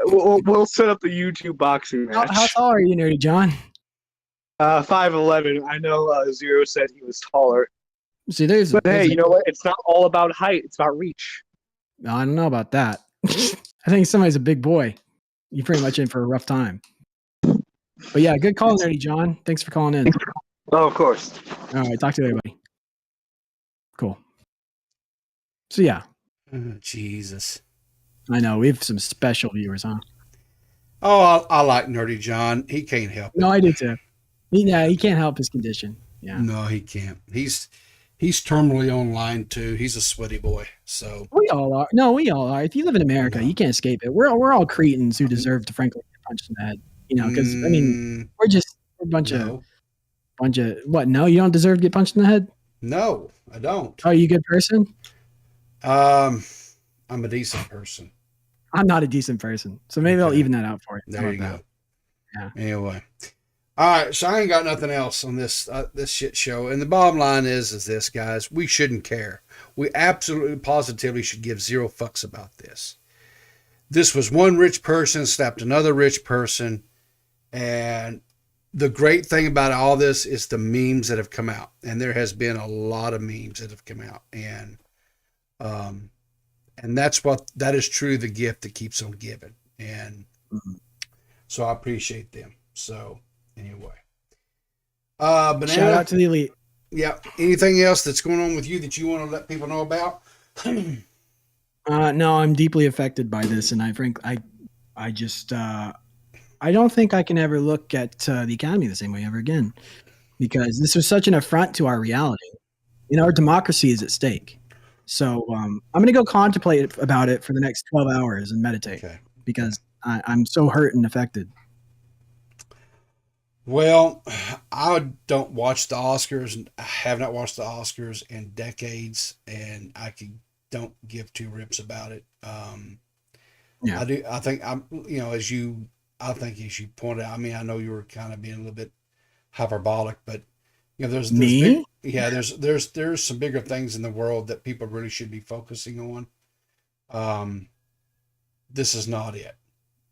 We'll set up the YouTube boxing match. How tall are you, Nerdy John? 5'11". I know Zero said he was taller. See, hey, you know what? It's not all about height. It's about reach. I don't know about that. I think somebody's a big boy. You're pretty much in for a rough time. But yeah, good call, Nerdy John. Thanks for calling in. Oh, of course. All right, talk to you later, buddy. Cool. So yeah. Oh, Jesus. I know, we have some special viewers, huh? Oh, I like Nerdy John. He can't help it. No, I do too. He can't help his condition. Yeah. No, he can't. He's terminally online too. He's a sweaty boy. So we all are. No, we all are. If you live in America, you can't escape it. We're all cretins who deserve to frankly get punched in the head. You know, because I mean, we're a bunch of what? No, you don't deserve to get punched in the head. No, I don't. Are you a good person? I'm a decent person. I'm not a decent person, so maybe I'll even that out for you. There you go. Yeah. Anyway, all right. So I ain't got nothing else on this shit show. And the bottom line is this, guys. We shouldn't care. We absolutely, positively should give zero fucks about this. This was one rich person slapped another rich person, and the great thing about all this is the memes that have come out, and there has been a lot of memes that have come out, and that is truly the gift that keeps on giving. And so I appreciate them. So anyway, Banana, shout out to the elite. Yeah. Anything else that's going on with you that you want to let people know about? No, I'm deeply affected by this, and I don't think I can ever look at the Academy the same way ever again, because this was such an affront to our reality. Our democracy is at stake. So I'm going to go contemplate about it for the next 12 hours and meditate, because I'm so hurt and affected. Well, I don't watch the Oscars. I have not watched the Oscars in decades, and don't give two rips about it. Yeah. I do. I think as you pointed out, I mean, I know you were kind of being a little bit hyperbolic, but there's me. There's some bigger things in the world that people really should be focusing on. This is not it.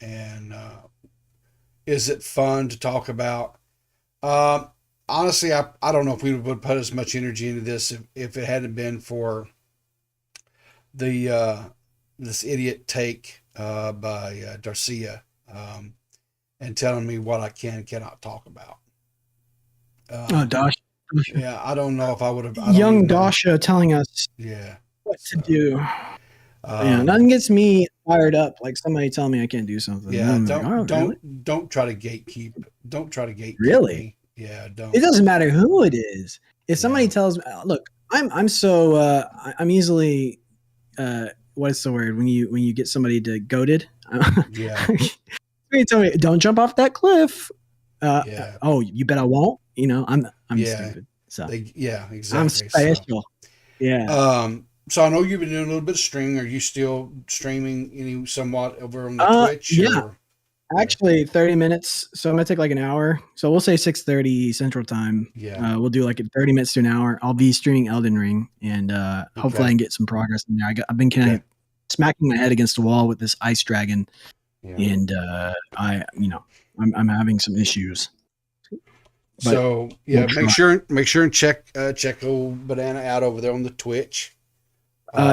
And is it fun to talk about? Honestly, I don't know if we would put as much energy into this if it hadn't been for the this idiot take by Darcia and telling me what I can and cannot talk about. Dasha. Yeah, I don't know if I would have. Young Dasha telling us what to do. Nothing gets me fired up like somebody telling me I can't do something. Yeah, don't try to gatekeep. Don't try to gatekeep. Really? Me. Yeah, don't. It doesn't matter who it is. If somebody tells me, look, I'm so I'm easily what's the word when you get somebody to goaded? Yeah. You tell me don't jump off that cliff. Oh, you bet I won't. I'm stupid. So exactly. I'm special. So, yeah. So I know you've been doing a little bit of streaming. Are you still streaming somewhat over on the Twitch? Yeah. Actually, 30 minutes. So I'm gonna take like an hour. So we'll say 6:30 Central Time. Yeah. We'll do like 30 minutes to an hour. I'll be streaming Elden Ring, and hopefully I can get some progress in there. I've been kind of smacking my head against the wall with this ice dragon, and I'm having some issues. But so make sure and check old Banana out over there on the Twitch.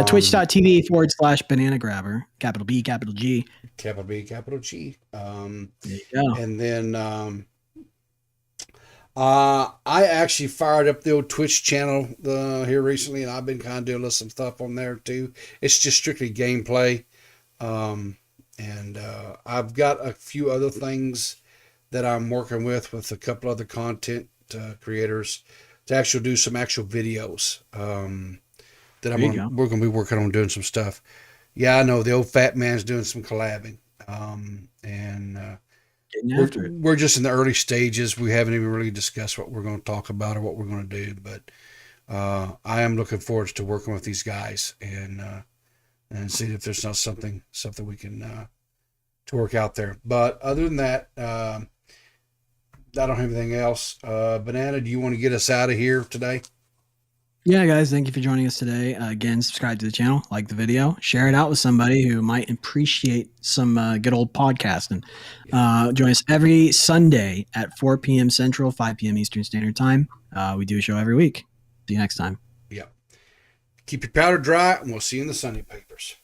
Twitch.tv/Banana Grabber, capital B, capital G. Capital B, capital G. There you go. And then I actually fired up the old Twitch channel here recently, and I've been kind of doing some stuff on there too. It's just strictly gameplay, and I've got a few other things that I'm working with a couple other content creators to actually do some actual videos. That we're gonna be working on doing some stuff. Yeah, I know the old fat man's doing some collabing, and we're just in the early stages. We haven't even really discussed what we're going to talk about or what we're going to do, but I am looking forward to working with these guys and see if there's not something we can to work out there. But other than that, I don't have anything else. Banana, do you want to get us out of here today? Yeah, guys, thank you for joining us today. Again, subscribe to the channel, like the video, share it out with somebody who might appreciate some good old podcasting. Join us every Sunday at 4 p.m. Central, 5 p.m. Eastern Standard Time. We do a show every week. See you next time. Yeah. Keep your powder dry, and we'll see you in the Sunday papers.